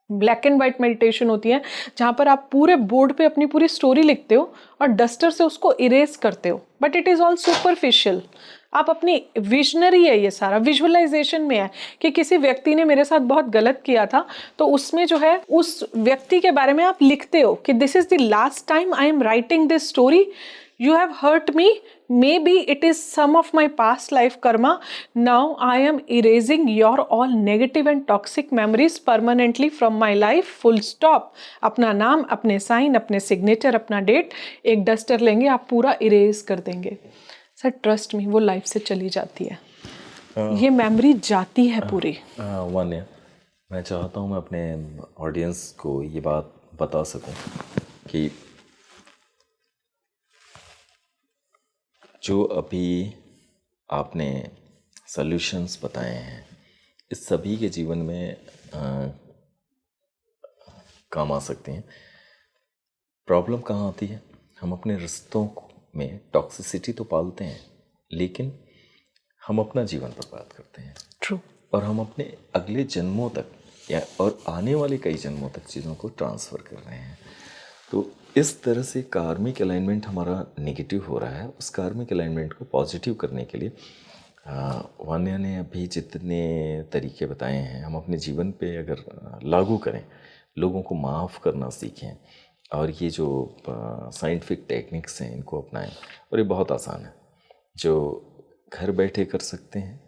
ब्लैक एंड वाइट मेडिटेशन होती है, जहाँ पर आप पूरे बोर्ड पे अपनी पूरी स्टोरी लिखते हो और डस्टर से उसको इरेज करते हो। But it is all superficial. आप अपनी विजनरी है, ये सारा विजुअलाइजेशन में है कि किसी व्यक्ति ने मेरे साथ बहुत गलत किया था, तो उसमें जो है उस व्यक्ति के बारे में आप लिखते हो कि this is the last time I am writing this story, you have hurt me, maybe it is some of my past life karma, now I am erasing your all negative and toxic memories permanently from my life, full stop। अपना नाम, अपने sign, अपने signature, अपना date, एक duster लेंगे, आप पूरा erase कर देंगे। सर ट्रस्ट मी, वो लाइफ से चली जाती है, ये मेमोरी जाती है पूरी। वान्या, मैं चाहता हूँ मैं अपने ऑडियंस को ये बात बता सकूँ कि जो अभी आपने सॉल्यूशंस बताए हैं, इस सभी के जीवन में काम आ सकते हैं। प्रॉब्लम कहाँ आती है? हम अपने रिश्तों में टॉक्सिसिटी तो पालते हैं, लेकिन हम अपना जीवन बर्बाद करते हैं। ट्रू। और हम अपने अगले जन्मों तक या और आने वाले कई जन्मों तक चीज़ों को ट्रांसफ़र कर रहे हैं। तो इस तरह से कार्मिक अलाइनमेंट हमारा नेगेटिव हो रहा है। उस कार्मिक अलाइनमेंट को पॉजिटिव करने के लिए वान्या ने अभी जितने तरीके बताए हैं, हम अपने जीवन पे अगर लागू करें, लोगों को माफ़ करना सीखें और ये जो साइंटिफिक टेक्निक्स हैं इनको अपनाएं, और ये बहुत आसान है, जो घर बैठे कर सकते हैं।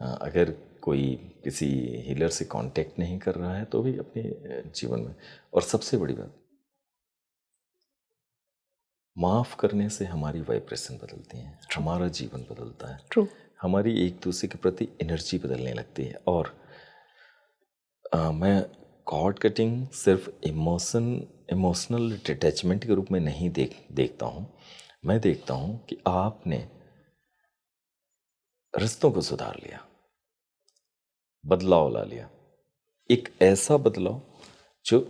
अगर कोई किसी हीलर से कांटेक्ट नहीं कर रहा है तो भी अपने जीवन में। और सबसे बड़ी बात, माफ़ करने से हमारी वाइब्रेशन बदलती है, हमारा जीवन बदलता है। ट्रू। हमारी एक दूसरे के प्रति एनर्जी बदलने लगती है। और मैं कॉर्ड कटिंग सिर्फ इमोशनल डिटैचमेंट के रूप में नहीं देखता हूँ। मैं देखता हूँ कि आपने रिश्तों को सुधार लिया, बदलाव ला लिया, एक ऐसा बदलाव जो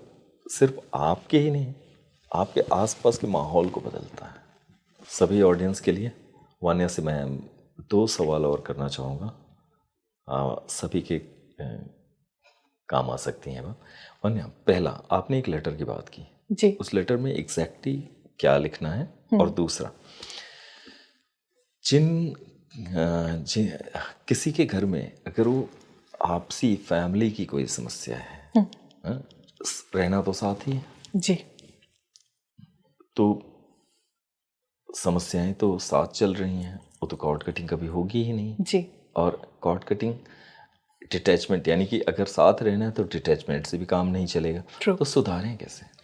सिर्फ आपके ही नहीं, आपके आसपास के माहौल को बदलता है। सभी ऑडियंस के लिए वान्या से मैं 2 सवाल और करना चाहूँगा, सभी के काम आ सकती हैं। वान्या, पहला, आपने एक लेटर की बात की जी, उस लेटर में एग्जैक्टली क्या लिखना है? और दूसरा, किसी के घर में अगर वो आपसी फैमिली की कोई समस्या है, रहना तो साथ ही है जी, तो समस्याएं तो साथ चल रही हैं, वो तो कॉर्ड कटिंग कभी होगी ही नहीं जी। और कॉर्ड कटिंग डिटैचमेंट, यानी कि अगर साथ रहना है तो डिटैचमेंट से भी काम नहीं चलेगा। True. तो सुधारें कैसे?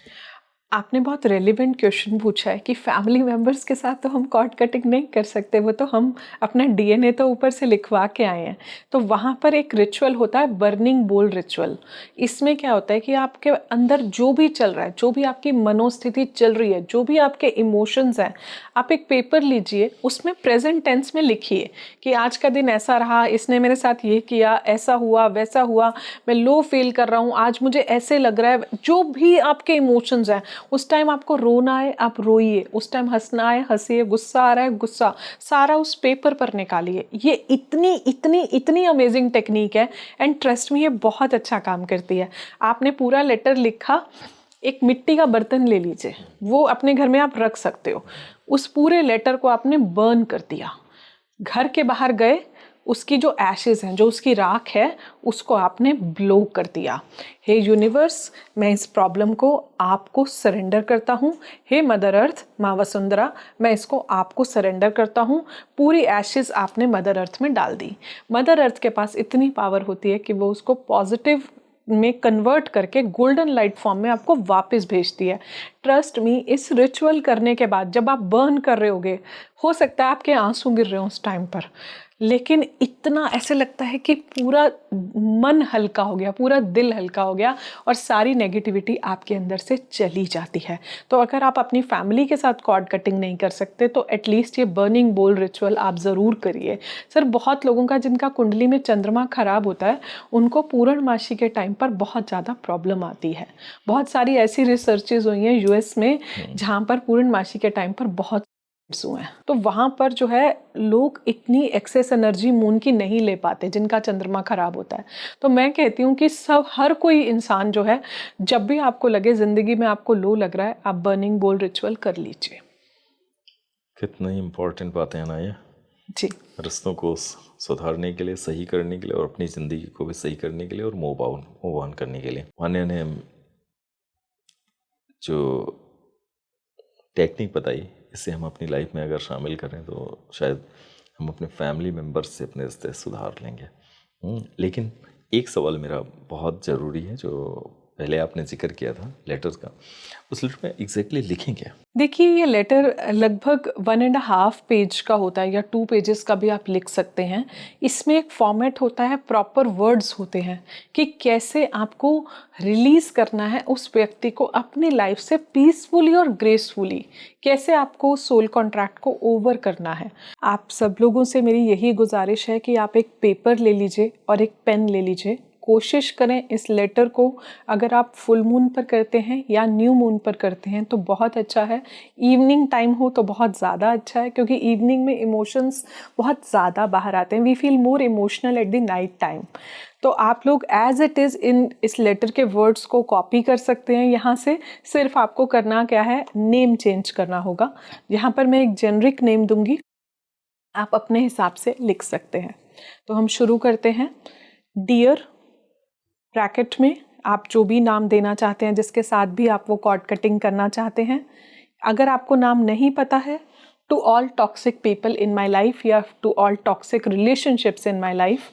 आपने बहुत रेलिवेंट क्वेश्चन पूछा है कि फैमिली मेम्बर्स के साथ तो हम कॉर्ड कटिंग नहीं कर सकते, वो तो हम अपना डीएनए तो ऊपर से लिखवा के आए हैं। तो वहाँ पर एक रिचुअल होता है, बर्निंग बोल रिचुअल। इसमें क्या होता है कि आपके अंदर जो भी चल रहा है, जो भी आपकी मनोस्थिति चल रही है, जो भी आपके इमोशंस हैं, आप एक पेपर लीजिए, उसमें प्रेजेंट टेंस में लिखिए कि आज का दिन ऐसा रहा, इसने मेरे साथ ये किया, ऐसा हुआ, वैसा हुआ, मैं लो फील कर रहा हूँ, आज मुझे ऐसे लग रहा है। जो भी आपके इमोशंस हैं, उस टाइम आपको रोना है आप रोइए, उस टाइम हंसना है हंसिए, गुस्सा आ रहा है गुस्सा, सारा उस पेपर पर निकालिए। ये इतनी इतनी इतनी अमेजिंग टेक्निक है एंड ट्रस्ट मी, ये बहुत अच्छा काम करती है। आपने पूरा लेटर लिखा, एक मिट्टी का बर्तन ले लीजिए, वो अपने घर में आप रख सकते हो। उस पूरे लेटर को आपने बर्न कर दिया, घर के बाहर गए, उसकी जो एशेज हैं, जो उसकी राख है, उसको आपने ब्लो कर दिया। हे यूनिवर्स, मैं इस प्रॉब्लम को आपको सरेंडर करता हूँ। हे मदर अर्थ, माँ वसुंधरा, मैं इसको आपको सरेंडर करता हूँ। पूरी एशेज आपने मदर अर्थ में डाल दी। मदर अर्थ के पास इतनी पावर होती है कि वो उसको पॉजिटिव में कन्वर्ट करके गोल्डन लाइट फॉर्म में आपको वापस भेजती है। ट्रस्ट मी, इस रिचुअल करने के बाद जब आप बर्न कर रहे होगे, हो सकता है आपके आंसू गिर रहे हो उस टाइम पर, लेकिन इतना ऐसे लगता है कि पूरा मन हल्का हो गया, पूरा दिल हल्का हो गया और सारी नेगेटिविटी आपके अंदर से चली जाती है। तो अगर आप अपनी फैमिली के साथ कॉर्ड कटिंग नहीं कर सकते तो एटलीस्ट ये बर्निंग बोल रिचुअल आप ज़रूर करिए। सर, बहुत लोगों का जिनका कुंडली में चंद्रमा खराब होता है, उनको पूर्णमासी के टाइम पर बहुत ज़्यादा प्रॉब्लम आती है। बहुत सारी ऐसी रिसर्चेज हुई हैं यूएस में जहाँ पर पूर्णमासी के टाइम पर बहुत हुए हैं, तो वहां पर जो है लोग इतनी एक्सेस एनर्जी मून की नहीं ले पाते जिनका चंद्रमा खराब होता है। तो मैं कहती हूँ कि हर कोई इंसान जो है, जब भी आपको लगे जिंदगी में आपको लो लग रहा है, आप बर्निंग बोल रिचुअल कर लीजिए। कितनी इम्पोर्टेंट बातें हैं ना ये जी, रिश्तों को सुधारने के लिए, सही करने के लिए और अपनी ज़िंदगी को भी सही करने के लिए और मूव ऑन करने के लिए। वान्या ने जो टेक्निक बताई, इसे हम अपनी लाइफ में अगर शामिल करें तो शायद हम अपने फैमिली मेम्बर्स से अपने रिश्ते सुधार लेंगे। लेकिन एक सवाल मेरा बहुत ज़रूरी है, जो पहले आपने जिक्र किया था लेटर्स का, उस लेटर में एग्जैक्टली लिखें क्या? देखिए, ये लेटर लगभग 1.5 पेज का होता है या 2 पेजेस का भी आप लिख सकते हैं। इसमें एक फॉर्मेट होता है, प्रॉपर वर्ड्स होते हैं कि कैसे आपको रिलीज करना है उस व्यक्ति को अपनी लाइफ से पीसफुली और ग्रेसफुली, कैसे आपको सोल कॉन्ट्रैक्ट को ओवर करना है। आप सब लोगों से मेरी यही गुजारिश है कि आप एक पेपर ले लीजिए और एक पेन ले लीजिए। कोशिश करें इस लेटर को, अगर आप फुल मून पर करते हैं या न्यू मून पर करते हैं तो बहुत अच्छा है। इवनिंग टाइम हो तो बहुत ज़्यादा अच्छा है, क्योंकि इवनिंग में इमोशंस बहुत ज़्यादा बाहर आते हैं। We feel more emotional at the night time. तो आप लोग एज इट इज़ इन इस लेटर के वर्ड्स को कॉपी कर सकते हैं यहाँ से। सिर्फ आपको करना क्या है, नेम चेंज करना होगा। यहाँ पर मैं एक जेनरिक नेम दूंगी, आप अपने हिसाब से लिख सकते हैं। तो हम शुरू करते हैं। डियर, ब्रैकेट में आप जो भी नाम देना चाहते हैं, जिसके साथ भी आप वो कॉर्ड कटिंग करना चाहते हैं। अगर आपको नाम नहीं पता है, to all toxic people in my life या to all toxic relationships in my life,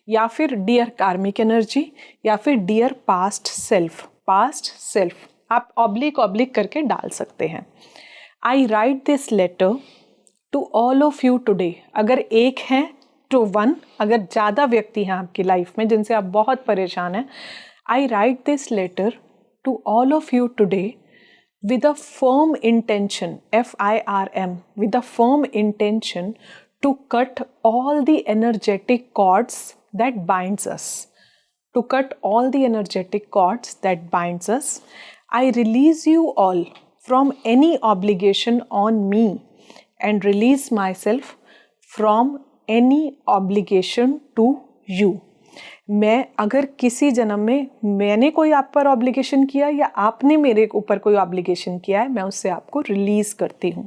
या फिर डियर कार्मिक एनर्जी, या फिर डियर पास्ट सेल्फ आप ऑब्लिक करके डाल सकते हैं। I write this letter to all of you today. अगर एक है टू 1, अगर ज़्यादा व्यक्ति हैं आपकी लाइफ में जिनसे आप बहुत परेशान हैं, I write this letter to all of you today with a firm intention, FIRM, with a firm intention to cut all the energetic cords that binds us. To cut all the energetic cords that binds us. I release you all from any obligation on me and release myself from any obligation to you. मैं अगर किसी जन्म में मैंने कोई आप पर obligation किया या आपने मेरे ऊपर कोई ऑब्लिगेशन किया है, मैं उससे आपको रिलीज करती हूँ।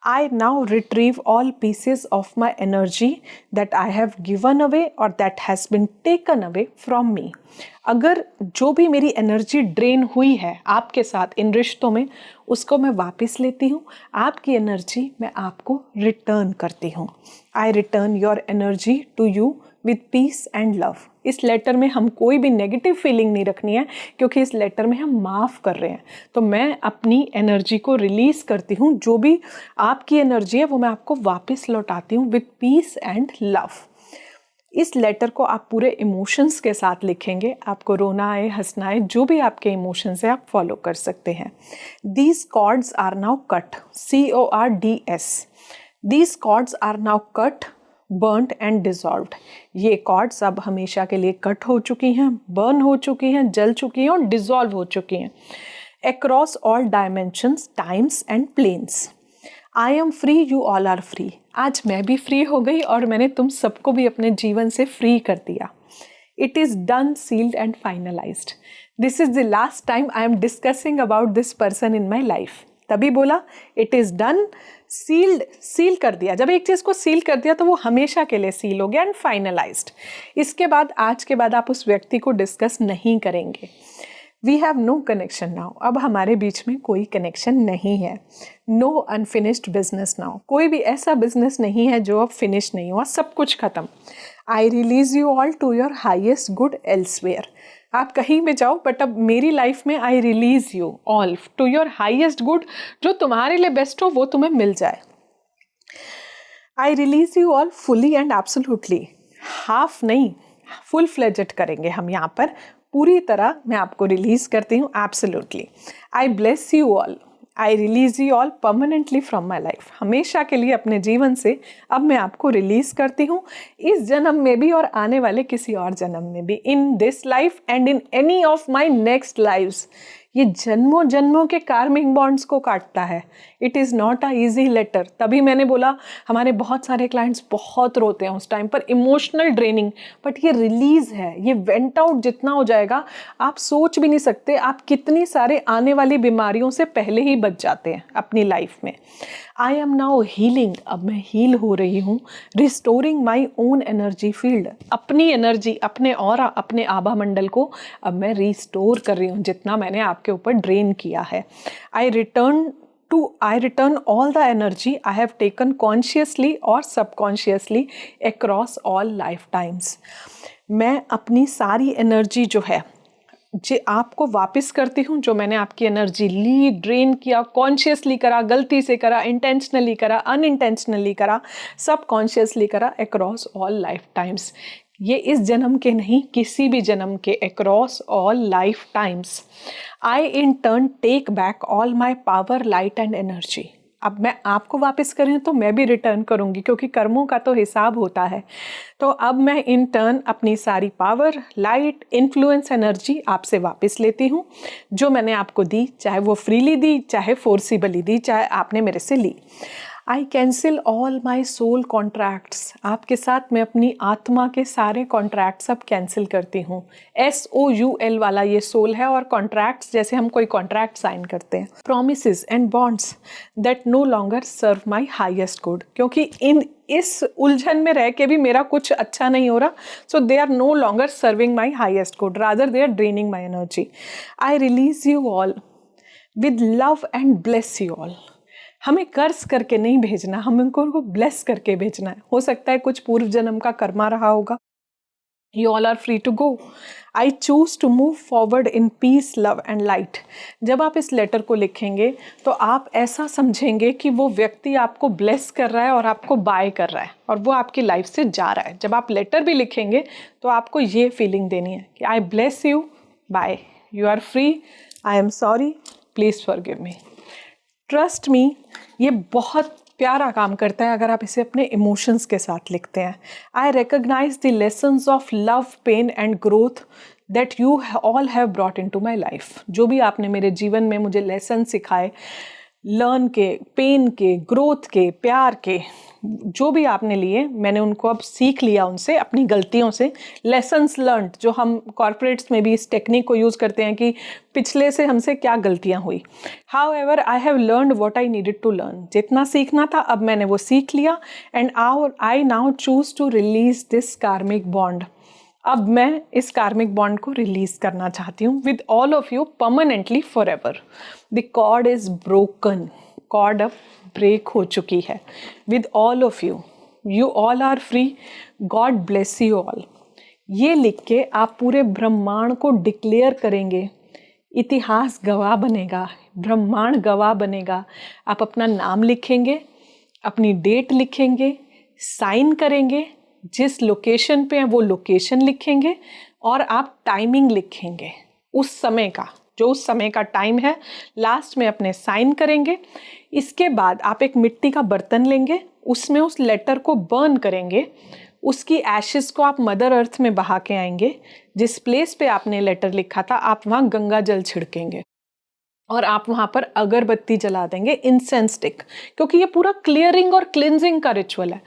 I now retrieve all pieces of my energy that I have given away or that has been taken away from me. अगर जो भी मेरी एनर्जी ड्रेन हुई है आपके साथ इन रिश्तों में, उसको मैं वापस लेती हूँ। आपकी एनर्जी मैं आपको रिटर्न करती हूँ। I return your energy to you with peace and love. इस लेटर में हम कोई भी नेगेटिव फीलिंग नहीं रखनी है, क्योंकि इस लेटर में हम माफ़ कर रहे हैं। तो मैं अपनी एनर्जी को रिलीज़ करती हूँ, जो भी आपकी एनर्जी है वो मैं आपको वापस लौटाती हूँ विद पीस एंड लव। इस लेटर को आप पूरे इमोशंस के साथ लिखेंगे। आपको रोना आए, हंसना आए, जो भी आपके इमोशंस है आप फॉलो कर सकते हैं। These cords are now cut, CORDS। These cords are now cut, burned and dissolved. ये कॉर्ड्स अब हमेशा के लिए कट हो चुकी हैं, बर्न हो चुकी हैं, जल चुकी हैं और डिजॉल्व हो चुकी हैं। Across all dimensions, times and planes. I am free, you all are free. आज मैं भी फ्री हो गई और मैंने तुम सबको भी अपने जीवन से फ्री कर दिया। It is done, sealed and finalised. This is the last time I am discussing about this person in my life. तभी बोला इट इज़ डन, सील कर दिया। जब एक चीज़ को सील कर दिया तो वो हमेशा के लिए सील हो गया एंड फाइनलाइज्ड। इसके बाद आज के बाद आप उस व्यक्ति को डिस्कस नहीं करेंगे। We have no connection now, अब हमारे बीच में कोई कनेक्शन नहीं है। नो अनफिनिश्ड बिजनेस नाउ, कोई भी ऐसा बिजनेस नहीं है जो अब फिनिश नहीं हुआ, सब कुछ खत्म। I release you all to your highest good elsewhere, आप कहीं भी जाओ बट अब मेरी लाइफ में I release you all to your highest good, जो तुम्हारे लिए बेस्ट हो वो तुम्हें मिल जाए। I release you all fully and absolutely, half नहीं फुल फ्लेजेड करेंगे हम यहाँ पर, पूरी तरह मैं आपको रिलीज करती हूँ absolutely. I bless you all, I release you all permanently from my life, हमेशा के लिए अपने जीवन से अब मैं आपको रिलीज करती हूँ, इस जन्म में भी और आने वाले किसी और जन्म में भी, in this life and in any of my next lives. ये जन्मों जन्मों के कार्मिक बॉन्ड्स को काटता है। It is not a easy letter. तभी मैंने बोला हमारे बहुत सारे क्लाइंट्स बहुत रोते हैं उस टाइम पर, इमोशनल ड्रेनिंग, बट ये रिलीज़ है, ये वेंट आउट जितना हो जाएगा आप सोच भी नहीं सकते। आप कितनी सारे आने वाली बीमारियों से पहले ही बच जाते हैं अपनी लाइफ में। आई एम नाउ हीलिंग, अब मैं हील हो रही हूँ। Restoring my own energy field, अपनी एनर्जी, अपने और अपने आभा मंडल को अब मैं रिस्टोर कर रही हूँ जितना मैंने आपके ऊपर ड्रेन किया है। I return all the energy I have taken consciously और subconsciously across all life times. मैं अपनी सारी एनर्जी जो है जे आपको वापस करती हूँ, जो मैंने आपकी एनर्जी ली, ड्रेन किया, कॉन्शियसली करा, गलती से करा, इंटेंशनली करा, अनइंटेंशनली करा, सबकॉन्शियसली करा, अक्रॉस ऑल लाइफ टाइम्स। ये इस जन्म के नहीं, किसी भी जन्म के, across all life times. I in turn take back all my power, light and energy. अब मैं आपको वापस करूँ तो मैं भी रिटर्न करूँगी, क्योंकि कर्मों का तो हिसाब होता है। तो अब मैं इन टर्न अपनी सारी पावर, लाइट, इन्फ्लुएंस, एनर्जी आपसे वापस लेती हूँ, जो मैंने आपको दी, चाहे वो फ्रीली दी, चाहे फोर्सिबली दी, चाहे आपने मेरे से ली। I cancel all my soul contracts, आपके साथ मैं अपनी आत्मा के सारे कॉन्ट्रैक्ट्स अब कैंसिल करती हूँ। SOUL वाला ये सोल है, और कॉन्ट्रैक्ट्स जैसे हम कोई कॉन्ट्रैक्ट साइन करते हैं। Promises and bonds that no longer serve my highest good, क्योंकि इस उलझन में रह के भी मेरा कुछ अच्छा नहीं हो रहा, so they are no longer serving my highest good, rather they are draining my energy. I release you all with love and bless you all. हमें कर्ज करके नहीं भेजना, हमें उनको ब्लेस करके भेजना है। हो सकता है कुछ पूर्व जन्म का कर्मा रहा होगा। You all are free to go. I choose to move forward in peace, love and light. जब आप इस लेटर को लिखेंगे तो आप ऐसा समझेंगे कि वो व्यक्ति आपको ब्लेस कर रहा है और आपको बाय कर रहा है, और वो आपकी लाइफ से जा रहा है। जब आप लेटर भी लिखेंगे तो आपको ये फीलिंग देनी है कि I bless you, bye, you are free, I am sorry, please forgive me. Trust me, ये बहुत प्यारा काम करता है अगर आप इसे अपने इमोशंस के साथ लिखते हैं। I recognise the lessons of love, pain and growth that you all have brought into my life. जो भी आपने मेरे जीवन में मुझे लेसन सिखाए, लर्न के, पेन के, ग्रोथ के, प्यार के, जो भी आपने लिए, मैंने उनको अब सीख लिया उनसे, अपनी गलतियों से। लेसन्स लर्नड, जो हम कॉर्पोरेट्स में भी इस टेक्निक को यूज़ करते हैं कि पिछले से हमसे क्या गलतियां हुई। However I have learned what I needed to learn, जितना सीखना था अब मैंने वो सीख लिया। And I now choose to release this karmic bond. अब मैं इस कार्मिक बॉन्ड को रिलीज करना चाहती हूँ with all of you permanently, forever. The cord is broken, cord अब ब्रेक हो चुकी है। With all of you, you all are free, God bless you all. ये लिख के आप पूरे ब्रह्मांड को डिक्लेयर करेंगे। इतिहास गवाह बनेगा, ब्रह्मांड गवाह बनेगा। आप अपना नाम लिखेंगे, अपनी डेट लिखेंगे, साइन करेंगे, जिस लोकेशन पे है वो लोकेशन लिखेंगे, और आप टाइमिंग लिखेंगे उस समय का, जो उस समय का टाइम है, लास्ट में अपने साइन करेंगे। इसके बाद आप एक मिट्टी का बर्तन लेंगे, उसमें उस लेटर को बर्न करेंगे। उसकी एशेस को आप मदर अर्थ में बहा के आएंगे। जिस प्लेस पे आपने लेटर लिखा था आप वहाँ गंगा जल छिड़केंगे, और आप वहाँ पर अगरबत्ती जला देंगे, इंसेंस स्टिक, क्योंकि ये पूरा क्लियरिंग और क्लिनजिंग का रिचुअल है।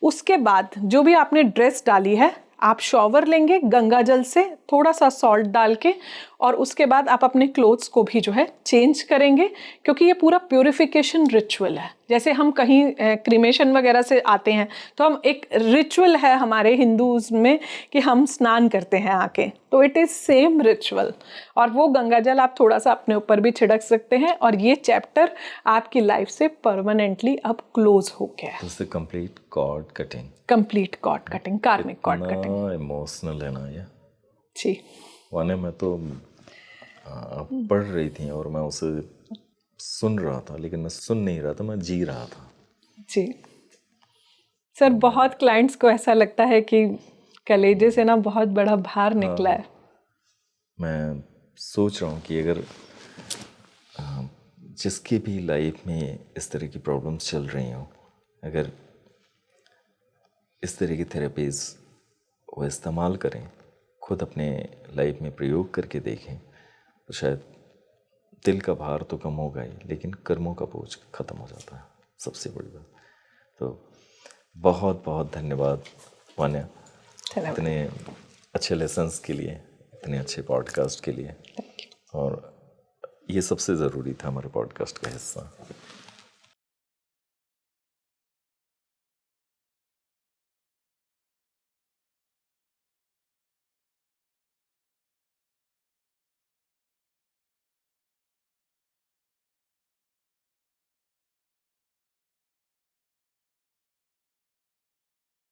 उसके बाद जो भी आपने ड्रेस डाली है, आप शॉवर लेंगे गंगा जल से, थोड़ा सा सॉल्ट डाल के, और उसके बाद आप अपने क्लोथ्स को भी जो है चेंज करेंगे, क्योंकि ये पूरा प्योरिफिकेशन रिचुअल है। जैसे हम कहीं क्रीमेशन वगैरह से आते हैं तो हम एक रिचुअल है हमारे हिंदूज में कि हम स्नान करते हैं आके, तो इट इज़ सेम रिचुअल। और वो गंगा जल आप थोड़ा सा अपने ऊपर भी छिड़क सकते हैं और ये चैप्टर आपकी लाइफ से परमानेंटली अब क्लोज हो गया है। This is complete cord cutting, complete cord cutting, karmic cord cutting. Emotional है ना ये जी। वाने में तो पढ़ रही थी और मैं उसे सुन रहा था, लेकिन मैं सुन नहीं रहा था, मैं जी रहा था। जी सर, बहुत क्लाइंट्स को ऐसा लगता है कि कलेजे से ना बहुत बड़ा भार निकला है। मैं सोच रहा हूँ कि अगर जिसकी भी लाइफ में इस तरह की प्रॉब्लम्स चल रही हों, अगर इस तरह की थेरेपीज़ वो इस्तेमाल करें, खुद अपने लाइफ में प्रयोग करके देखें, तो शायद दिल का भार तो कम होगा ही, लेकिन कर्मों का बोझ ख़त्म हो जाता है, सबसे बड़ी बात। तो बहुत बहुत धन्यवाद वान्या, इतने अच्छे लेसन्स के लिए, इतने अच्छे पॉडकास्ट के लिए। और ये सबसे ज़रूरी था हमारे पॉडकास्ट का हिस्सा।